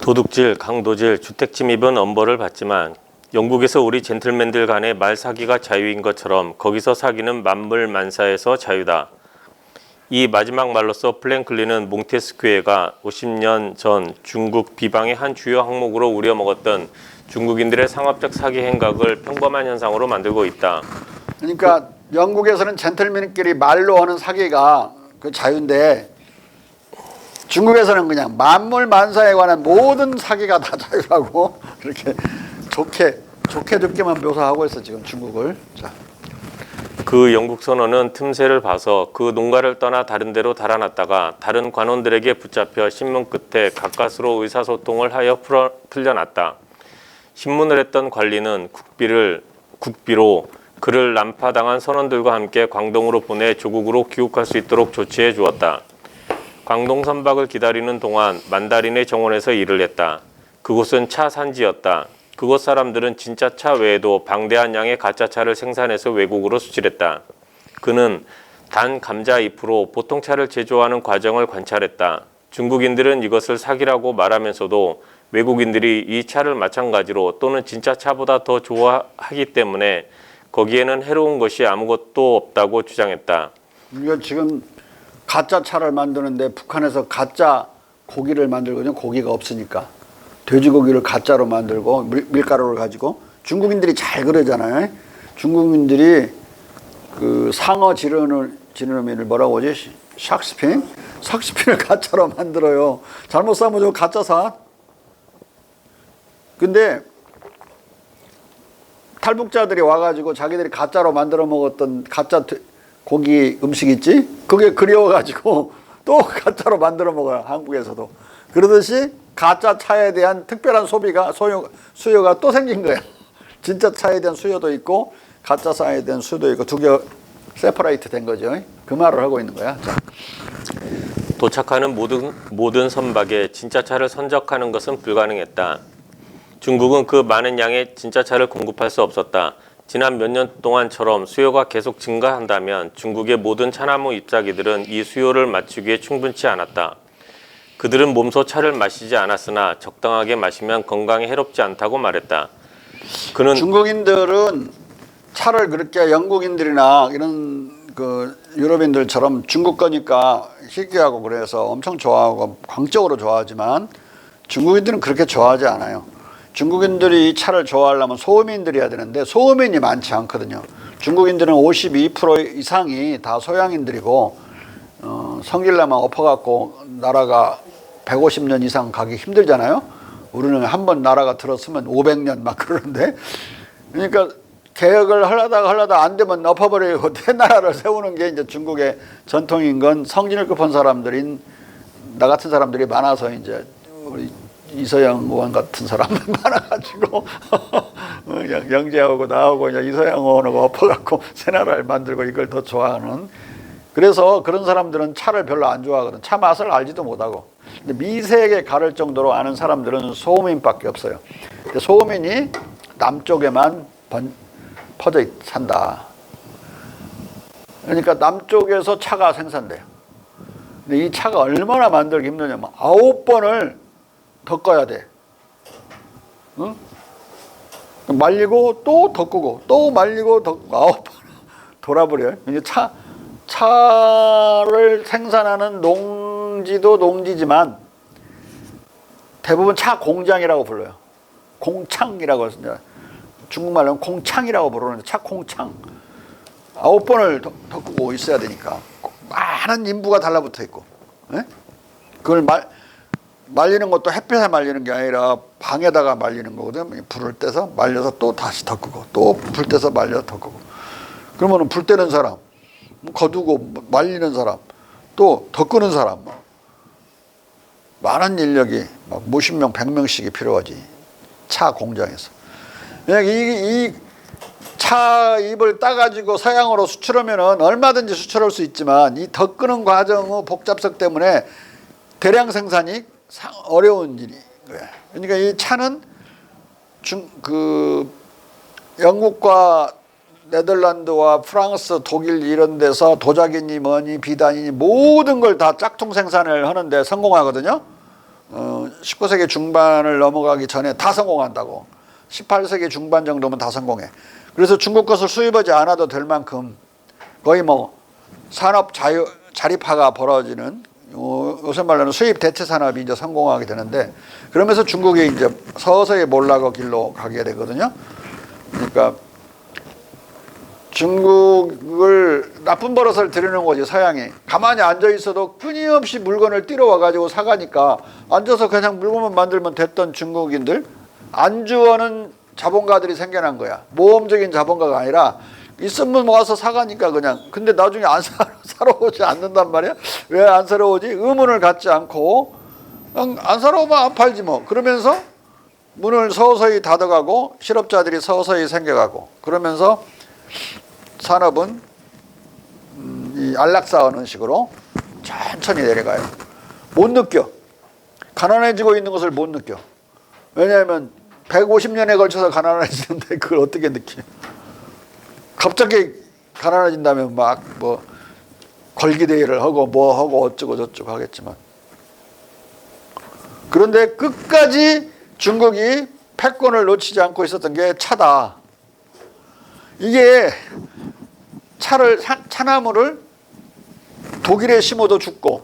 A: 도둑질, 강도질, 주택 침입은 엄벌을 받지만 영국에서 우리 젠틀맨들 간의 말 사기가 자유인 것처럼 거기서 사기는 만물만사에서 자유다. 이 마지막 말로써 플랭클린은 몽테스퀴에가 50년 전 중국 비방의 한 주요 항목으로 우려먹었던 중국인들의 상업적 사기 행각을 평범한 현상으로 만들고 있다.
B: 그러니까 영국에서는 젠틀맨끼리 말로 하는 사기가 그 자유인데 중국에서는 그냥 만물만사에 관한 모든 사기가 다 자유라고 그렇게 좋게 듣게만 묘사하고 있어 지금 중국을. 자.
A: 그 영국 선원은 틈새를 봐서 그 농가를 떠나 다른 데로 달아났다가 다른 관원들에게 붙잡혀 신문 끝에 가까스로 의사소통을 하여 풀려났다. 신문을 했던 관리는 국비로 그를 난파당한 선원들과 함께 광동으로 보내 조국으로 귀국할 수 있도록 조치해 주었다. 광동 선박을 기다리는 동안 만다린의 정원에서 일을 했다. 그곳은 차 산지였다. 그곳 사람들은 진짜 차 외에도 방대한 양의 가짜 차를 생산해서 외국으로 수출했다. 그는 단 감자 잎으로 보통 차를 제조하는 과정을 관찰했다. 중국인들은 이것을 사기라고 말하면서도 외국인들이 이 차를 마찬가지로 또는 진짜 차보다 더 좋아하기 때문에 거기에는 해로운 것이 아무것도 없다고 주장했다.
B: 이거 지금 가짜 차를 만드는데 북한에서 가짜 고기를 만들거든요. 고기가 없으니까. 돼지고기를 가짜로 만들고 밀가루를 가지고 중국인들이 잘 그러잖아요. 중국인들이 그 상어 지느러미를 뭐라고 하지? 샥스핀을 가짜로 만들어요. 잘못 사면 저 가짜 사. 근데 탈북자들이 와가지고 자기들이 가짜로 만들어 먹었던 가짜 고기 음식 있지? 그게 그리워가지고 또 가짜로 만들어 먹어요. 한국에서도. 그러듯이 가짜 차에 대한 특별한 수요가 또 생긴 거야. 진짜 차에 대한 수요도 있고 가짜 차에 대한 수요도 있고 두 개 세퍼레이트 된 거죠. 그 말을 하고 있는 거야. 자.
A: 도착하는 모든 선박에 진짜 차를 선적하는 것은 불가능했다. 중국은 그 많은 양의 진짜 차를 공급할 수 없었다. 지난 몇 년 동안처럼 수요가 계속 증가한다면 중국의 모든 차나무 잎사귀들은 이 수요를 맞추기에 충분치 않았다. 그들은 몸소 차를 마시지 않았으나 적당하게 마시면 건강에 해롭지 않다고 말했다. 그는
B: 중국인들은 차를 그렇게 영국인들이나 이런 그 유럽인들처럼 중국 거니까 희귀하고 그래서 엄청 좋아하고 광적으로 좋아하지만 중국인들은 그렇게 좋아하지 않아요. 중국인들이 차를 좋아하려면 소음인들이어야 되는데 소음인이 많지 않거든요. 중국인들은 52% 이상이 다 소양인들이고 성질나면 엎어갖고 나라가 150년 이상 가기 힘들잖아요. 우리는 한번 나라가 들었으면 500년 막 그러는데, 그러니까 개혁을 하려다가 안 되면 엎어버리고 새 나라를 세우는 게 이제 중국의 전통인 건 성진을 급한 사람들인 나 같은 사람들이 많아서 이제 우리 이서영 의원 같은 사람들 많아가지고 영재하고 나하고 이제 이서영 의원하고 엎어갖고 새 나라를 만들고 이걸 더 좋아하는. 그래서 그런 사람들은 차를 별로 안 좋아하거든. 차 맛을 알지도 못하고. 근데 미세하게 가를 정도로 아는 사람들은 소음인밖에 없어요. 근데 소음인이 남쪽에만 퍼져 산다. 그러니까 남쪽에서 차가 생산돼요. 근데 이 차가 얼마나 만들기 힘드냐면 9번을 덮어야 돼. 응? 말리고 또 덮고 또 말리고 덮고 9번 돌아버려요. 이제 차를 생산하는 농지도 농지지만 대부분 차 공장이라고 불러요. 공창이라고 해서 중국말로는 공창이라고 부르는데 차 공창 9번을 덮고 있어야 되니까 많은 인부가 달라붙어 있고, 예? 그걸 말리는 것도 햇볕에 말리는 게 아니라 방에다가 말리는 거거든. 불을 떼서 말려서 또 다시 덮고 또 불 떼서 말려서 덮고. 그러면 불 떼는 사람, 거두고 말리는 사람, 또 덮는 사람, 많은 인력이 막 몇십 명, 100명씩이 필요하지. 차 공장에서. 이 차 잎을 따가지고 서양으로 수출하면은 얼마든지 수출할 수 있지만 이 덮는 과정의 복잡성 때문에 대량 생산이 어려운 일이 거야. 그러니까 이 차는 영국과 네덜란드와 프랑스, 독일 이런 데서 도자기니 뭐니 비단이니 모든 걸 다 짝퉁 생산을 하는데 성공하거든요. 19세기 중반을 넘어가기 전에 다 성공한다고. 18세기 중반 정도면 다 성공해. 그래서 중국 것을 수입하지 않아도 될 만큼 거의 뭐 산업 자립화가 벌어지는, 요새 말로는 수입 대체 산업이 이제 성공하게 되는데, 그러면서 중국이 이제 서서히 몰락의 길로 가게 되거든요. 그러니까 중국을 나쁜 버릇을 들이는 거지. 서양이 가만히 앉아 있어도 끊임없이 물건을 띄러와 가지고 사가니까 앉아서 그냥 물건만 만들면 됐던 중국인들, 안주하는 자본가들이 생겨난 거야. 모험적인 자본가가 아니라 있으면 와서 사가니까 그냥. 근데 나중에 사러 오지 않는단 말이야. 왜 안 사러 오지? 의문을 갖지 않고 안 사러 오면 안 팔지 뭐. 그러면서 문을 서서히 닫아가고 실업자들이 서서히 생겨가고, 그러면서 산업은 이 안락사하는 식으로 천천히 내려가요. 못 느껴. 가난해지고 있는 것을 못 느껴. 왜냐하면 150년에 걸쳐서 가난해지는데 그걸 어떻게 느껴? 갑자기 가난해진다면 막 뭐 걸기대회를 하고 뭐 하고 어쩌고 저쩌고 하겠지만, 그런데 끝까지 중국이 패권을 놓치지 않고 있었던 게 차다. 이게 차나무를 독일에 심어도 죽고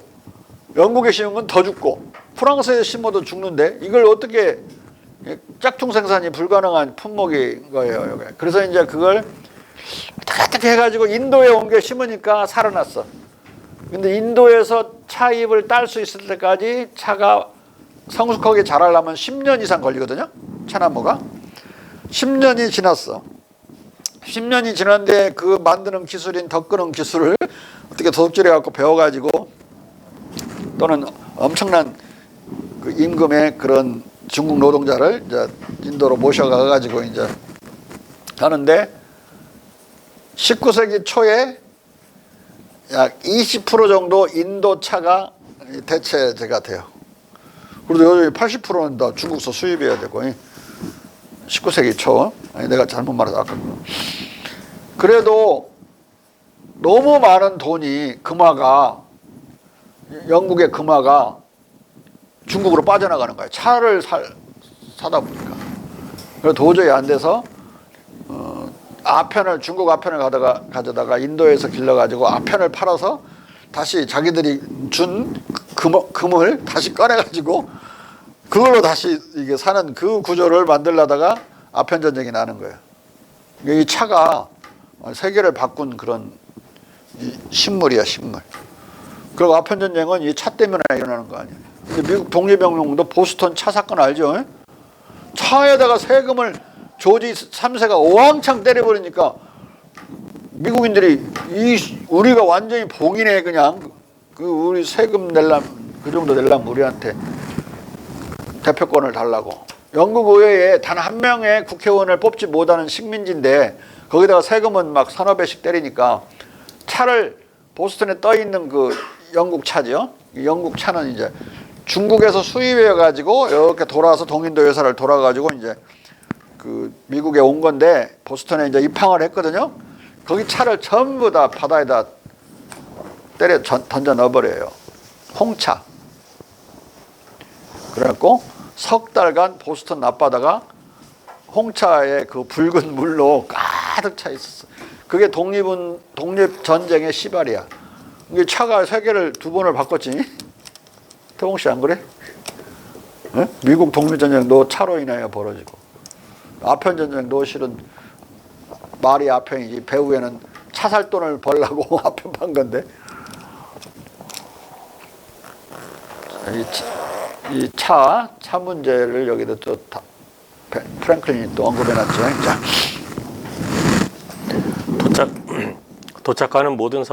B: 영국에 심으면 더 죽고 프랑스에 심어도 죽는데 이걸 어떻게 짝퉁 생산이 불가능한 품목인 거예요. 이게. 그래서 이제 그걸 어떻게 해가지고 인도에 옮겨 심으니까 살아났어. 근데 인도에서 차잎을 딸 수 있을 때까지 차가 성숙하게 자라려면 10년 이상 걸리거든요. 차나무가. 10년이 지났어. 10년이 지났는데 그 만드는 기술인 덧끄는 기술을 어떻게 도둑질해 갖고 배워가지고 또는 엄청난 그 임금의 그런 중국 노동자를 이제 인도로 모셔가 가지고 이제 하는데 19세기 초에 약 20% 정도 인도 차가 대체제가 돼요. 그래도 여기 80%는 다 중국서 수입해야 되고 19세기 초 내가 잘못 말해서 아까 그래도 너무 많은 돈이 금화가 영국의 금화가 중국으로 빠져나가는 거예요. 차를 사다 보니까. 그래서 도저히 안 돼서 아편을 중국 아편을 가져다가 인도에서 길러가지고 아편을 팔아서 다시 자기들이 준 금을 다시 꺼내가지고 그걸로 다시 이게 사는 그 구조를 만들려다가 아편 전쟁이 나는 거예요. 이 차가 세계를 바꾼 그런 신물이야, 신물. 그리고 아편 전쟁은 이 차 때문에 일어나는 거 아니에요. 미국 독립혁명도 보스턴 차 사건 알죠? 차에다가 세금을 조지 3세가 오왕창 때려버리니까 미국인들이 우리가 완전히 봉인해 그냥 그 우리 세금 낼람 그 정도 낼람 우리한테 대표권을 달라고. 영국 의회에 단 한 명의 국회의원을 뽑지 못하는 식민지인데 거기다가 세금은 막 서너 배씩 때리니까 차를 보스턴에 떠 있는 그 영국 차죠. 영국 차는 이제 중국에서 수입해 가지고 이렇게 돌아와서 동인도 회사를 돌아 가지고 이제 그 미국에 온 건데 보스턴에 이제 입항을 했거든요. 거기 차를 전부 다 바다에다 때려 던져 넣어버려요. 홍차. 그래갖고 석 달간 보스턴 앞바다가 홍차의 그 붉은 물로 가득 차 있었어. 그게 독립전쟁의 시발이야. 이게 차가 세계를 2번을 바꿨지. 태봉 씨 안 그래? 네? 미국 독립전쟁도 차로 인하여 벌어지고 아편전쟁도 실은 말이 아편이지 배후에는 차 살 돈을 벌라고 아편 판 건데 이 차 문제를 여기다 또 프랭클린이 또 언급해놨죠. 자.
A: 도착하는 모든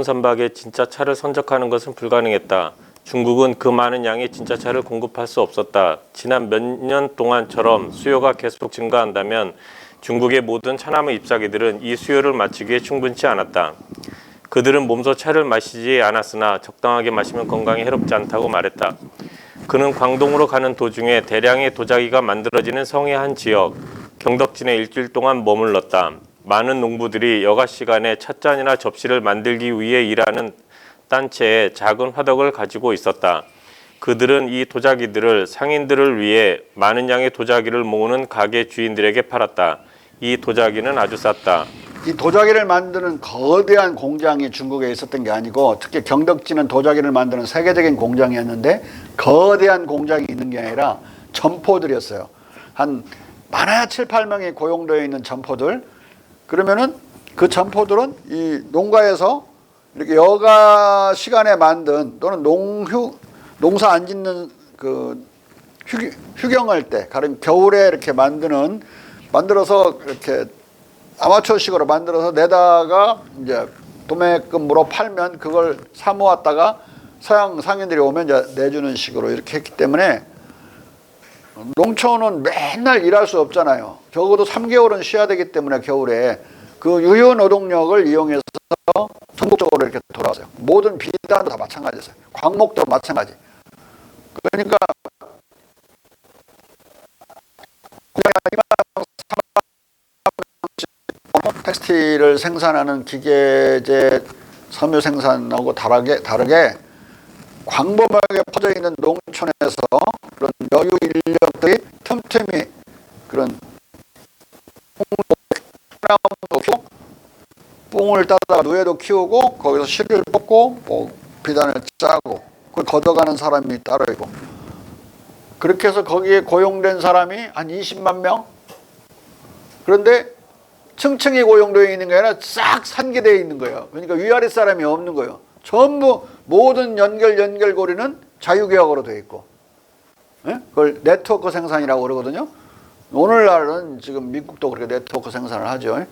A: 선박에 진짜 차를 선적하는 것은 불가능했다. 중국은 그 많은 양의 진짜 차를 공급할 수 없었다. 지난 몇 년 동안처럼 수요가 계속 증가한다면 중국의 모든 차나무 잎사귀들은 이 수요를 맞추기에 충분치 않았다. 그들은 몸소 차를 마시지 않았으나 적당하게 마시면 건강에 해롭지 않다고 말했다. 그는 광동으로 가는 도중에 대량의 도자기가 만들어지는 성의 한 지역, 경덕진에 일주일 동안 머물렀다. 많은 농부들이 여가 시간에 찻잔이나 접시를 만들기 위해 일하는 단체에 작은 화덕을 가지고 있었다. 그들은 이 도자기들을 상인들을 위해 많은 양의 도자기를 모으는 가게 주인들에게 팔았다. 이 도자기는 아주 쌌다.
B: 이 도자기를 만드는 거대한 공장이 중국에 있었던 게 아니고 특히 경덕진은 도자기를 만드는 세계적인 공장이었는데 거대한 공장이 있는 게 아니라 점포들이었어요. 한 많아야 7, 8명이 고용되어 있는 점포들. 그러면은 그 점포들은 이 농가에서 이렇게 여가 시간에 만든 또는 농사 안 짓는 그 휴경할 때, 가령 겨울에 이렇게 만들어서 이렇게 아마추어식으로 만들어서 내다가 이제 도매금으로 팔면 그걸 사 모았다가 서양 상인들이 오면 이제 내주는 식으로 이렇게 했기 때문에 농촌은 맨날 일할 수 없잖아요. 적어도 3개월은 쉬어야 되기 때문에 겨울에 그 유효 노동력을 이용해서 전국적으로 이렇게 돌아왔어요. 모든 비단도 다 마찬가지였어요. 광목도 마찬가지. 그러니까 텍스틸을 생산하는 기계제 섬유 생산하고 다르게 광범하게 퍼져 있는 농촌에서 그런 여유 인력들이 틈틈이 그런 뽕을 따다가 누에도 키우고 거기서 실을 뽑고 뭐 비단을 짜고 그걸 걷어가는 사람이 따로 있고 그렇게 해서 거기에 고용된 사람이 한 20만 명. 그런데 층층이 고용되어 있는 게 아니라 싹 산계되어 있는 거예요. 그러니까 위아래 사람이 없는 거예요. 전부 모든 연결고리는 자유계약으로 되어 있고 예? 그걸 네트워크 생산이라고 그러거든요. 오늘날은 지금 미국도 그렇게 네트워크 생산을 하죠.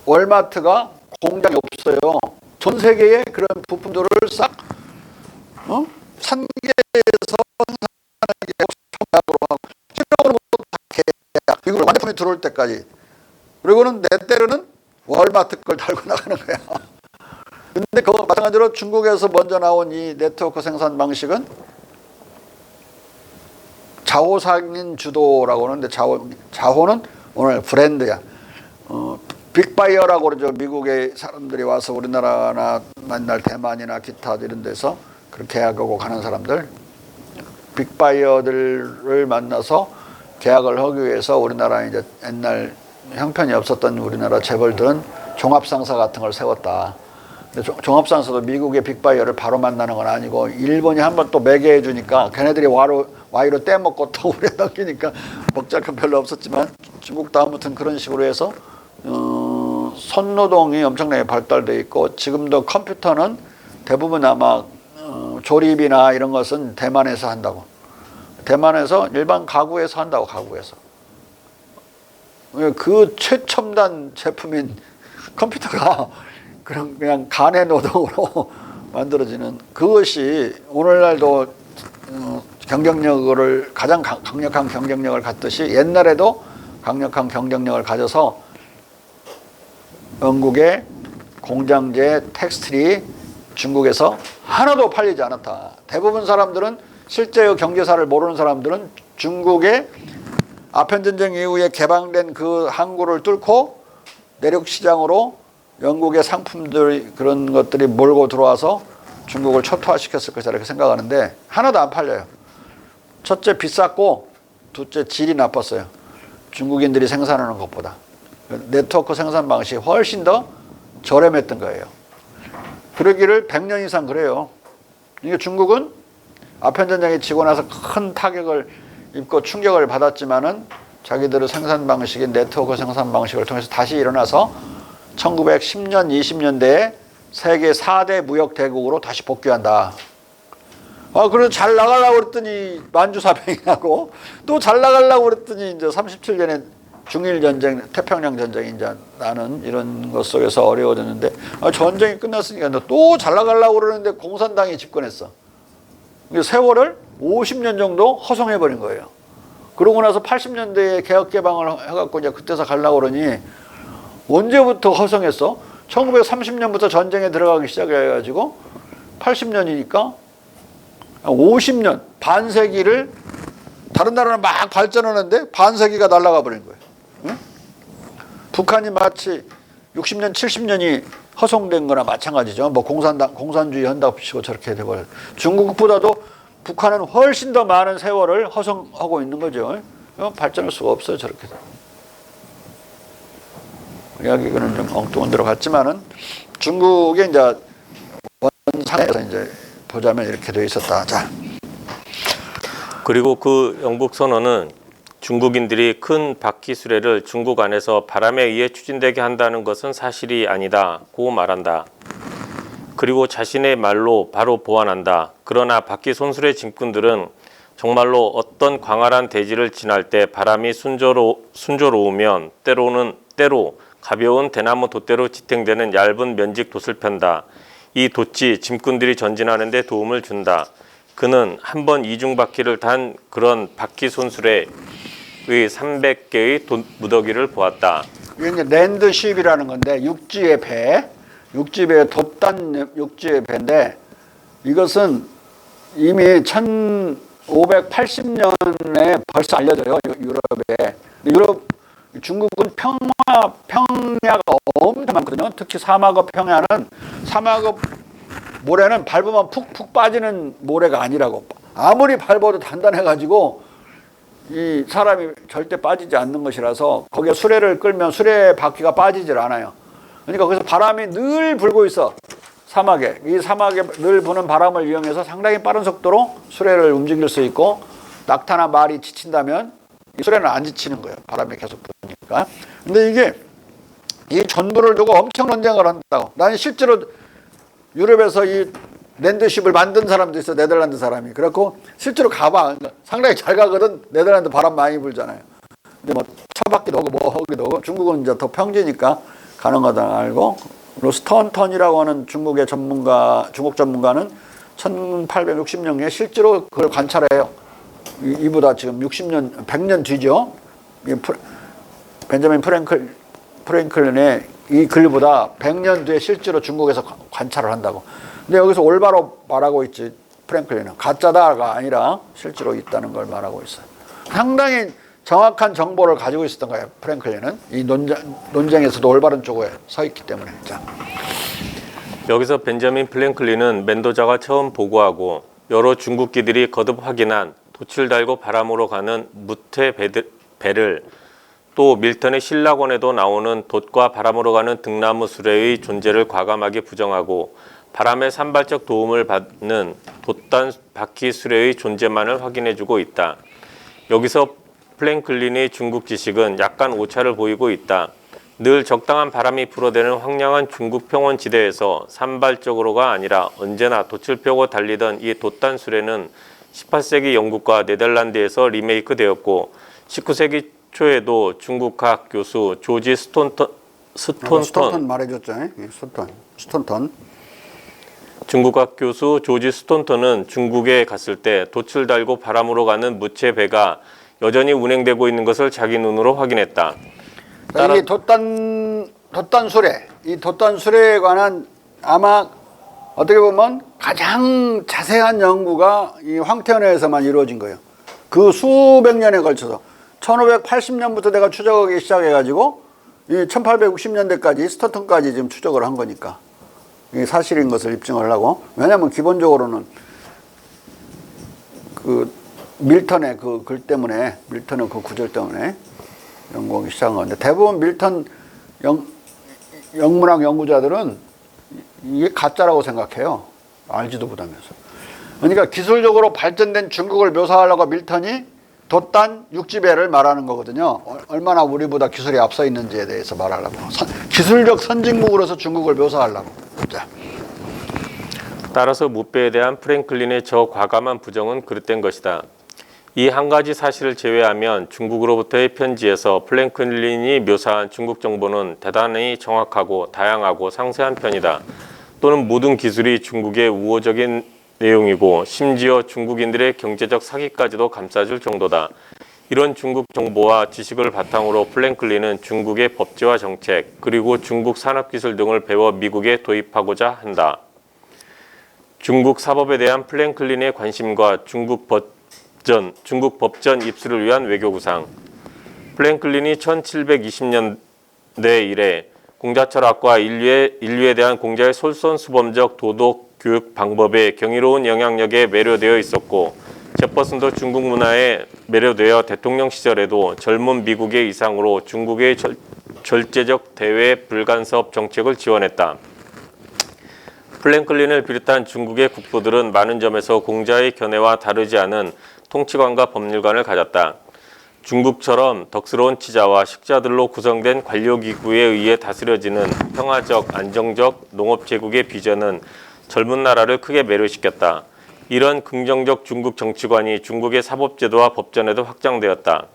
B: 월마트가 공장이 없어요. 전 세계에 그런 부품들을 싹 산계에서 생산하게 첨가로 하고 실적으로 다 계약. 미국 완제품이 들어올 때까지. 그리고는 내 때로는 월마트 걸 달고 나가는 거야. 근데 그거 마찬가지로 중국에서 먼저 나온 이 네트워크 생산 방식은 자호상인 주도라고 하는데 자호는 오늘 브랜드야. 빅바이어라고 그러죠. 미국의 사람들이 와서 우리나라나 맨날 대만이나 기타 이런 데서 그렇게 계약하고 가는 사람들, 빅바이어들을 만나서 계약을 하기 위해서 우리나라 이제 옛날 형편이 없었던 우리나라 재벌들은 종합상사 같은 걸 세웠다. 근데 종합상사도 미국의 빅바이어를 바로 만나는 건 아니고 일본이 한번 또 매개해 주니까 걔네들이 와이로 떼먹고 또 우리에 넘기니까 먹잘 건 별로 없었지만 중국도 아무튼 그런 식으로 해서 손노동이 엄청나게 발달돼 있고 지금도 컴퓨터는 대부분 아마 조립이나 이런 것은 대만에서 한다고. 대만에서 일반 가구에서 한다고. 가구에서. 그 최첨단 제품인 컴퓨터가 그냥 간의 노동으로 만들어지는 그것이 오늘날도 경쟁력을 가장 강력한 경쟁력을 갖듯이 옛날에도 강력한 경쟁력을 가져서 영국의 공장제 텍스틸이 중국에서 하나도 팔리지 않았다. 대부분 사람들은 실제 경제사를 모르는 사람들은 중국의 아편전쟁 이후에 개방된 그 항구를 뚫고 내륙시장으로 영국의 상품들 그런 것들이 몰고 들어와서 중국을 초토화시켰을 것이다 이렇게 생각하는데 하나도 안 팔려요. 첫째 비쌌고 둘째 질이 나빴어요. 중국인들이 생산하는 것보다. 네트워크 생산 방식이 훨씬 더 저렴했던 거예요. 그러기를 100년 이상 그래요. 이게 중국은 아편전쟁이 지고 나서 큰 타격을 입고 충격을 받았지만은 자기들의 생산 방식인 네트워크 생산 방식을 통해서 다시 일어나서 1910년, 20년대에 세계 4대 무역 대국으로 다시 복귀한다. 그래서 잘 나가려고 그랬더니 만주사병이 나고 또 잘 나가려고 그랬더니 이제 37년에 중일전쟁, 태평양 전쟁이 이제 나는 이런 것 속에서 어려워졌는데 전쟁이 끝났으니까 또 잘 나가려고 그러는데 공산당이 집권했어. 세월을 50년 정도 허송해버린 거예요. 그러고 나서 80년대에 개혁개방을 해갖고 이제 그때서 가려고 그러니 언제부터 허송했어? 1930년부터 전쟁에 들어가기 시작해가지고 80년이니까 50년, 반세기를 다른 나라는 막 발전하는데 반세기가 날아가 버린 거예요. 응? 북한이 마치 60년, 70년이 허송된 거나 마찬가지죠. 뭐 공산주의 한다고 치고 저렇게 돼버려요. 중국보다도 북한은 훨씬 더 많은 세월을 허송하고 있는 거죠. 발전할 수가 없어요, 저렇게. 이야기는 좀 엉뚱한 데로 갔지만은 중국의 이제 원상에서 이제 보자면 이렇게 되어 있었다. 자.
A: 그리고 그 영북 선언은 중국인들이 큰 바퀴 수레를 중국 안에서 바람에 의해 추진되게 한다는 것은 사실이 아니다고 말한다. 그리고 자신의 말로 바로 보완한다. 그러나 바퀴 손수레 짐꾼들은 정말로 어떤 광활한 대지를 지날 때 바람이 순조로우면 때로 가벼운 대나무 돛대로 지탱되는 얇은 면직 돛을 편다. 이 돛이 짐꾼들이 전진하는 데 도움을 준다. 그는 한 번 이중 바퀴를 단 그런 바퀴 손수레의 300개의 무더기를 보았다.
B: 이게 이제 랜드쉽이라는 건데 육지의 배, 육지배 돛단 육지의 배인데 이것은 이미 1580년에 벌써 알려져요. 유럽에. 중국은 평야가 엄청 많거든요. 특히 사막업 평야는 사막업 모래는 밟으면 푹푹 빠지는 모래가 아니라고. 아무리 밟아도 단단해가지고 이 사람이 절대 빠지지 않는 것이라서 거기에 수레를 끌면 수레 바퀴가 빠지질 않아요. 그러니까 거기서 바람이 늘 불고 있어. 사막에. 이 사막에 늘 부는 바람을 이용해서 상당히 빠른 속도로 수레를 움직일 수 있고 낙타나 말이 지친다면 이 수레는 안 지치는 거예요. 바람이 계속 부니까. 근데 이게 이 전부를 두고 엄청 논쟁을 한다고. 나는 실제로 유럽에서 이 랜드십을 만든 사람도 있어, 네덜란드 사람이. 그렇고 실제로 가봐. 상당히 잘 가거든. 네덜란드 바람 많이 불잖아요. 근데 뭐 차박기도 하고 뭐 하기도 하고, 중국은 이제 더 평지니까 가능하다 알고. 그리고 스턴턴이라고 하는 중국의 전문가, 중국 전문가는 1860년에 실제로 그걸 관찰해요. 이보다 지금 60년, 100년 뒤죠. 벤자민 프랭클린의 이 글보다 100년 뒤에 실제로 중국에서 관찰을 한다고. 근데 여기서 올바로 말하고 있지, 프랭클린은. 가짜다가 아니라 실제로 있다는 걸 말하고 있어요. 상당히 정확한 정보를 가지고 있었던 거예요, 프랭클린은. 이 논쟁에서도 올바른 쪽에 서 있기 때문에. 자.
A: 여기서 벤자민 프랭클린은 멘도자가 처음 보고하고 여러 중국기들이 거듭 확인한 돛을 달고 바람으로 가는 무태 배를, 또 밀턴의 신라권에도 나오는 돛과 바람으로 가는 등나무 수레의 존재를 과감하게 부정하고 바람의 산발적 도움을 받는 돛단 바퀴 수레의 존재만을 확인해주고 있다. 여기서 프랭클린의 중국 지식은 약간 오차를 보이고 있다. 늘 적당한 바람이 불어대는 황량한 중국 평원지대에서 산발적으로가 아니라 언제나 돛을 펴고 달리던 이 돛단 수레는 18세기 영국과 네덜란드에서 리메이크 되었고 19세기 초에도 중국학 교수 조지 스톤턴
B: 말해줬죠. 스톤턴.
A: 중국학 교수 조지 스톤턴은 중국에 갔을 때 돛을 달고 바람으로 가는 무채 배가 여전히 운행되고 있는 것을 자기 눈으로 확인했다.
B: 이 돛단 수레, 이 돛단 수레에 관한 아마 어떻게 보면 가장 자세한 연구가 이 황태현에서만 이루어진 거예요. 그 수백 년에 걸쳐서 1580년부터 내가 추적하기 시작해가지고 이 1860년대까지 스턴턴까지 지금 추적을 한 거니까 이게 사실인 것을 입증을 하려고. 왜냐하면 기본적으로는 그 밀턴의 그 글 때문에, 밀턴의 그 구절 때문에 연구하기 시작한 건데, 대부분 밀턴 영문학 연구자들은 이게 가짜라고 생각해요. 알지도 못하면서. 그러니까 기술적으로 발전된 중국을 묘사하려고 밀턴이 돛단 육지배를 말하는 거거든요. 얼마나 우리보다 기술이 앞서 있는지에 대해서 말하려고. 기술적 선진국으로서 중국을 묘사하려고. 자.
A: 따라서 무배에 대한 프랭클린의 저 과감한 부정은 그릇된 것이다. 이 한 가지 사실을 제외하면 중국으로부터의 편지에서 프랭클린이 묘사한 중국 정보는 대단히 정확하고 다양하고 상세한 편이다. 또는 모든 기술이 중국의 우호적인 내용이고 심지어 중국인들의 경제적 사기까지도 감싸줄 정도다. 이런 중국 정보와 지식을 바탕으로 프랭클린은 중국의 법제화 정책 그리고 중국 산업기술 등을 배워 미국에 도입하고자 한다. 중국 사법에 대한 플랭클린의 관심과 중국 법전 입수를 위한 외교구상. 플랭클린이 1720년대 이래 공자 철학과 인류에 대한 공자의 솔선수범적 도덕 교육 방법에 경이로운 영향력에 매료되어 있었고, 제퍼슨도 중국 문화에 매료되어 대통령 시절에도 젊은 미국의 이상으로 중국의 절제적 대외 불간섭 정책을 지원했다. 플랭클린을 비롯한 중국의 국부들은 많은 점에서 공자의 견해와 다르지 않은 통치관과 법률관을 가졌다. 중국처럼 덕스러운 치자와 식자들로 구성된 관료기구에 의해 다스려지는 평화적, 안정적 농업제국의 비전은 젊은 나라를 크게 매료시켰다. 이런 긍정적 중국 정치관이 중국의 사법제도와 법전에도 확장되었다.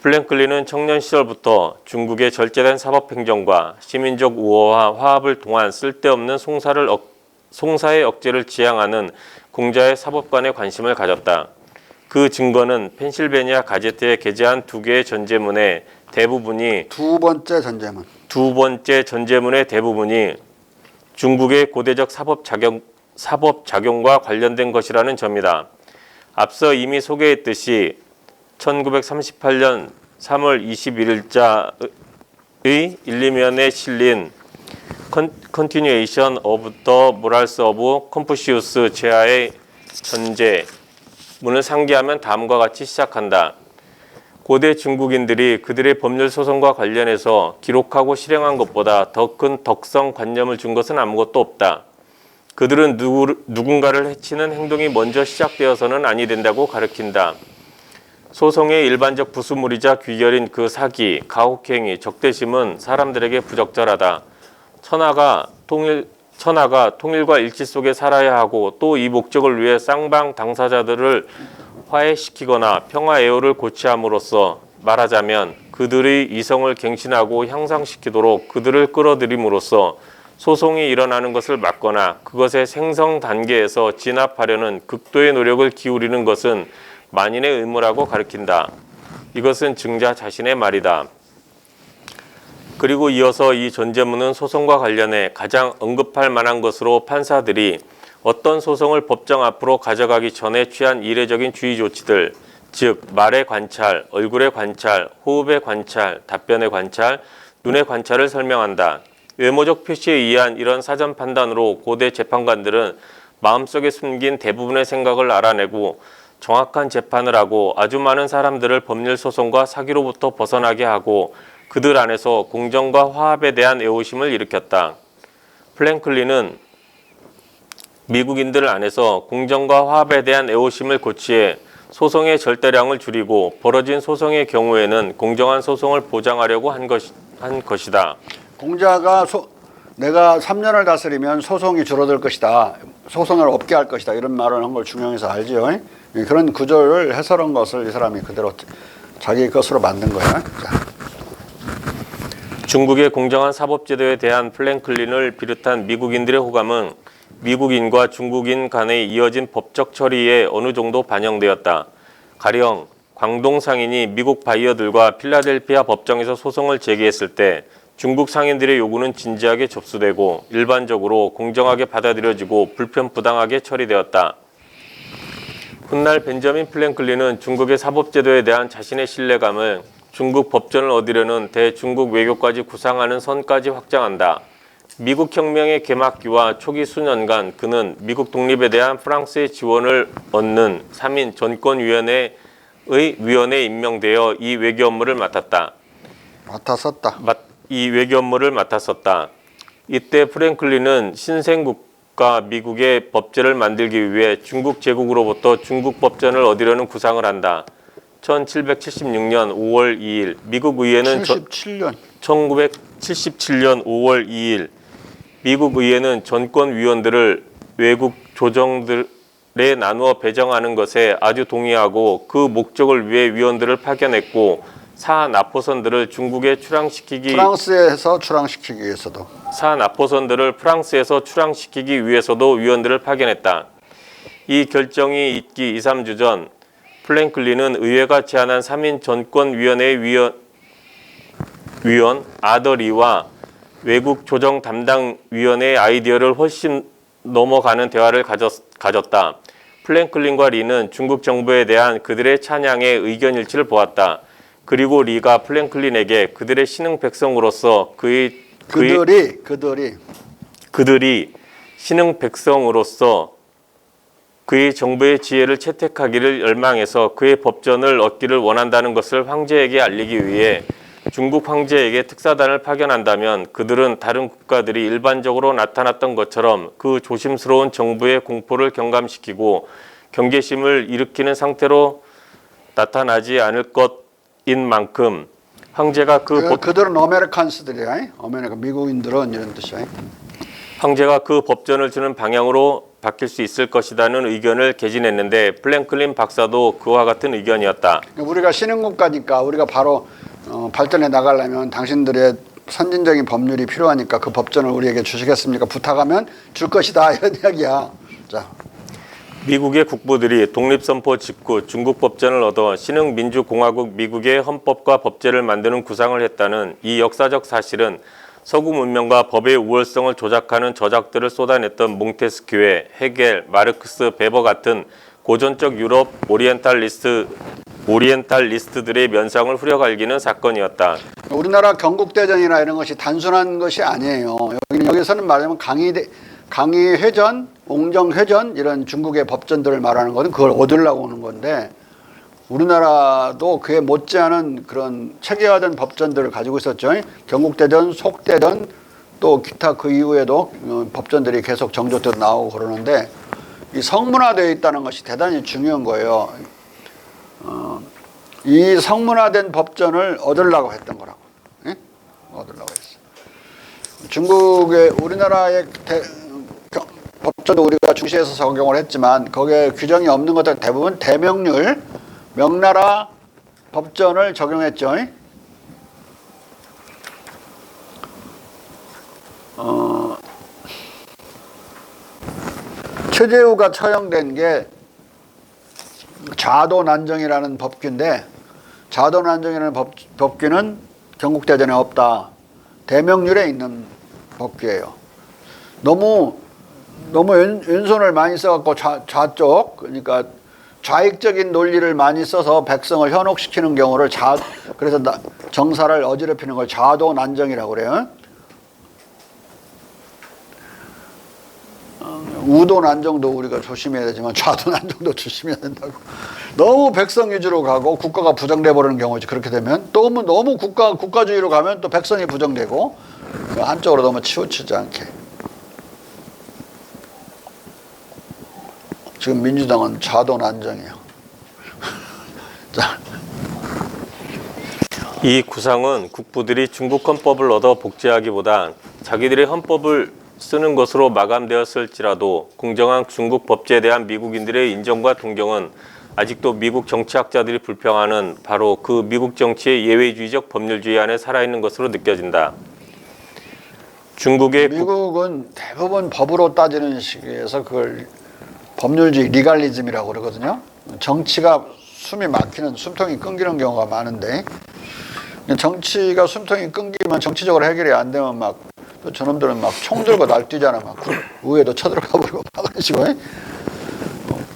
A: 플랭클린은 청년 시절부터 중국의 절제된 사법행정과 시민적 우호와 화합을 통한 쓸데없는 송사의 억제를 지향하는 공자의 사법관에 관심을 가졌다. 그 증거는 펜실베니아 가제트에 게재한 2개의 전제문의 대부분이
B: 두 번째 전제문의 대부분이 중국의 고대적 사법작용과 관련된 것이라는 점이다. 앞서 이미 소개했듯이 1938년 3월 21일자의 1~2면에 실린 Continuation of the Morals of Confucius 제하의 전제문을 상기하면 다음과 같이 시작한다. 고대 중국인들이 그들의 법률 소송과 관련해서 기록하고 실행한 것보다 더 큰 덕성 관념을 준 것은 아무것도 없다. 그들은 누군가를 해치는 행동이 먼저 시작되어서는 아니 된다고 가르친다. 소송의 일반적 부수물이자 귀결인 그 사기, 가혹행위, 적대심은 사람들에게 부적절하다. 천하가
A: 천하가 통일과 일치 속에 살아야 하고 또 이 목적을 위해 쌍방 당사자들을 화해시키거나 평화 애호를 고취함으로써 말하자면 그들의 이성을 갱신하고 향상시키도록 그들을 끌어들임으로써 소송이 일어나는 것을 막거나 그것의 생성 단계에서 진압하려는 극도의 노력을 기울이는 것은 만인의 의무라고 가리킨다. 이것은 증자 자신의 말이다. 그리고 이어서 이 전제문은 소송과 관련해 가장 언급할 만한 것으로 판사들이 어떤 소송을 법정 앞으로 가져가기 전에 취한 이례적인 주의 조치들, 즉 말의 관찰, 얼굴의 관찰, 호흡의 관찰, 답변의 관찰, 눈의 관찰을 설명한다. 외모적 표시에 의한 이런 사전 판단으로 고대 재판관들은 마음속에 숨긴 대부분의 생각을 알아내고 정확한 재판을 하고 아주 많은 사람들을 법률 소송과 사기로부터 벗어나게 하고 그들 안에서 공정과 화합에 대한 애호심을 일으켰다. 플랭클린은 미국인들 안에서 공정과 화합에 대한 애호심을 고취해 소송의 절대량을 줄이고 벌어진 소송의 경우에는 공정한 소송을 보장하려고 한 것이다.
B: 공자가 내가 3년을 다스리면 소송이 줄어들 것이다. 소송을 없게 할 것이다. 이런 말을 한 걸 중용해서 알죠. 그런 구조를 해설한 것을 이 사람이 그대로 자기 것으로 만든 거야. 자.
A: 중국의 공정한 사법제도에 대한 플랭클린을 비롯한 미국인들의 호감은 미국인과 중국인 간에 이어진 법적 처리에 어느 정도 반영되었다. 가령 광동 상인이 미국 바이어들과 필라델피아 법정에서 소송을 제기했을 때 중국 상인들의 요구는 진지하게 접수되고 일반적으로 공정하게 받아들여지고 불편부당하게 처리되었다. 훗날 벤저민 플랭클린은 중국의 사법제도에 대한 자신의 신뢰감을 중국 법전을 얻으려는 대중국 외교까지 구상하는 선까지 확장한다. 미국 혁명의 개막기와 초기 수년간 그는 미국 독립에 대한 프랑스의 지원을 얻는 3인 전권위원회의 위원에 임명되어 이 외교 업무를 맡았다. 이 외교 업무를 맡았었다. 이때 프랭클린은 신생국가 미국의 법제를 만들기 위해 중국 제국으로부터 중국 법전을 얻으려는 구상을 한다. 1776년 5월 2일 미국 의회는 1977년 5월 2일 미국 의회는 전권위원들을 외국 조정들에 나누어 배정하는 것에 아주 동의하고 그 목적을 위해 위원들을 파견했고 사 나포선들을 중국에
B: 프랑스에서 출항시키기 위해서도
A: 사 나포선들을 프랑스에서 출항시키기 위해서도 위원들을 파견했다. 이 결정이 있기 2, 3주 전 플랭클린은 의회가 제안한 3인 전권위원회의 위원 아더 리와 외국 조정 담당 위원회의 아이디어를 훨씬 넘어가는 대화를 가졌다. 플랭클린과 리는 중국 정부에 대한 그들의 찬양의 의견 일치를 보았다. 그리고 리가 플랭클린에게 그들의 신흥 백성으로서 그들이 신흥 백성으로서 그의 정부의 지혜를 채택하기를 열망해서 그의 법전을 얻기를 원한다는 것을 황제에게 알리기 위해 중국 황제에게 특사단을 파견한다면 그들은 다른 국가들이 일반적으로 나타났던 것처럼 그 조심스러운 정부의 공포를 경감시키고 경계심을 일으키는 상태로 나타나지 않을 것인 만큼 황제가
B: 그들은 아메리칸스들이야. 미국인들은 이런 뜻이야.
A: 황제가 그 법전을 주는 방향으로 바뀔 수 있을 것이라는 의견을 개진했는데 플랭클린 박사도 그와 같은 의견이었다.
B: 우리가 신흥국가니까 우리가 바로 발전해 나가려면 당신들의 선진적인 법률이 필요하니까 그 법전을 우리에게 주시겠습니까? 부탁하면 줄 것이다 이런 이야기야. 자.
A: 미국의 국부들이 독립선포 직후 중국 법전을 얻어 신흥민주공화국 미국의 헌법과 법제를 만드는 구상을 했다는 이 역사적 사실은 서구 문명과 법의 우월성을 조작하는 저작들을 쏟아냈던 몽테스큐에 헤겔, 마르크스, 베버 같은 고전적 유럽 오리엔탈리스트들의 면상을 후려갈기는 사건이었다.
B: 우리나라 경국대전이나 이런 것이 단순한 것이 아니에요. 여기서는 말하자면 강의회전, 옹정회전 이런 중국의 법전들을 말하는 것은 그걸 얻으려고 하는 건데 우리나라도 그에 못지않은 그런 체계화된 법전들을 가지고 있었죠. 경국대전, 속대전 또 기타 그 이후에도 법전들이 계속 정조대로 나오고 그러는데 이 성문화되어 있다는 것이 대단히 중요한 거예요. 이 성문화된 법전을 얻으려고 했던 거라고. 얻으려고 했어요. 중국의 우리나라의 법전도 우리가 중시해서 적용을 했지만 거기에 규정이 없는 것들 대부분 대명률, 명나라 법전을 적용했죠. 최재우가 처형된 게 좌도난정이라는 법규인데 좌도난정이라는 법규는 경국대전에 없다. 대명률에 있는 법규예요. 너무 왼손을 많이 써갖고 좌쪽, 그러니까 좌익적인 논리를 많이 써서 백성을 현혹시키는 경우를 그래서 정사를 어지럽히는 걸 좌도난정이라고 그래요. 우도난정도 우리가 조심해야 되지만 좌도난정도 조심해야 된다고. 너무 백성 위주로 가고 국가가 부정돼 버리는 경우지. 그렇게 되면 너무 국가주의로 가면 또 백성이 부정되고 한쪽으로 너무 치우치지 않게. 지금 민주당은 좌도난정이에요. 자.
A: 이 구상은 국부들이 중국 헌법을 얻어 복제하기보다 자기들의 헌법을 쓰는 것으로 마감되었을지라도 공정한 중국 법제에 대한 미국인들의 인정과 동경은 아직도 미국 정치학자들이 불평하는 바로 그 미국 정치의 예외주의적 법률주의 안에 살아있는 것으로 느껴진다.
B: 미국은 대부분 법으로 따지는 시기에서 그걸 법률주의 리갈리즘이라고 그러거든요. 정치가 숨통이 끊기는 경우가 많은데 정치가 숨통이 끊기면 정치적으로 해결이 안 되면 막 저놈들은 막 총 들고 날뛰잖아. 막 의회도 쳐들어가 버리고 막 그런 식으로.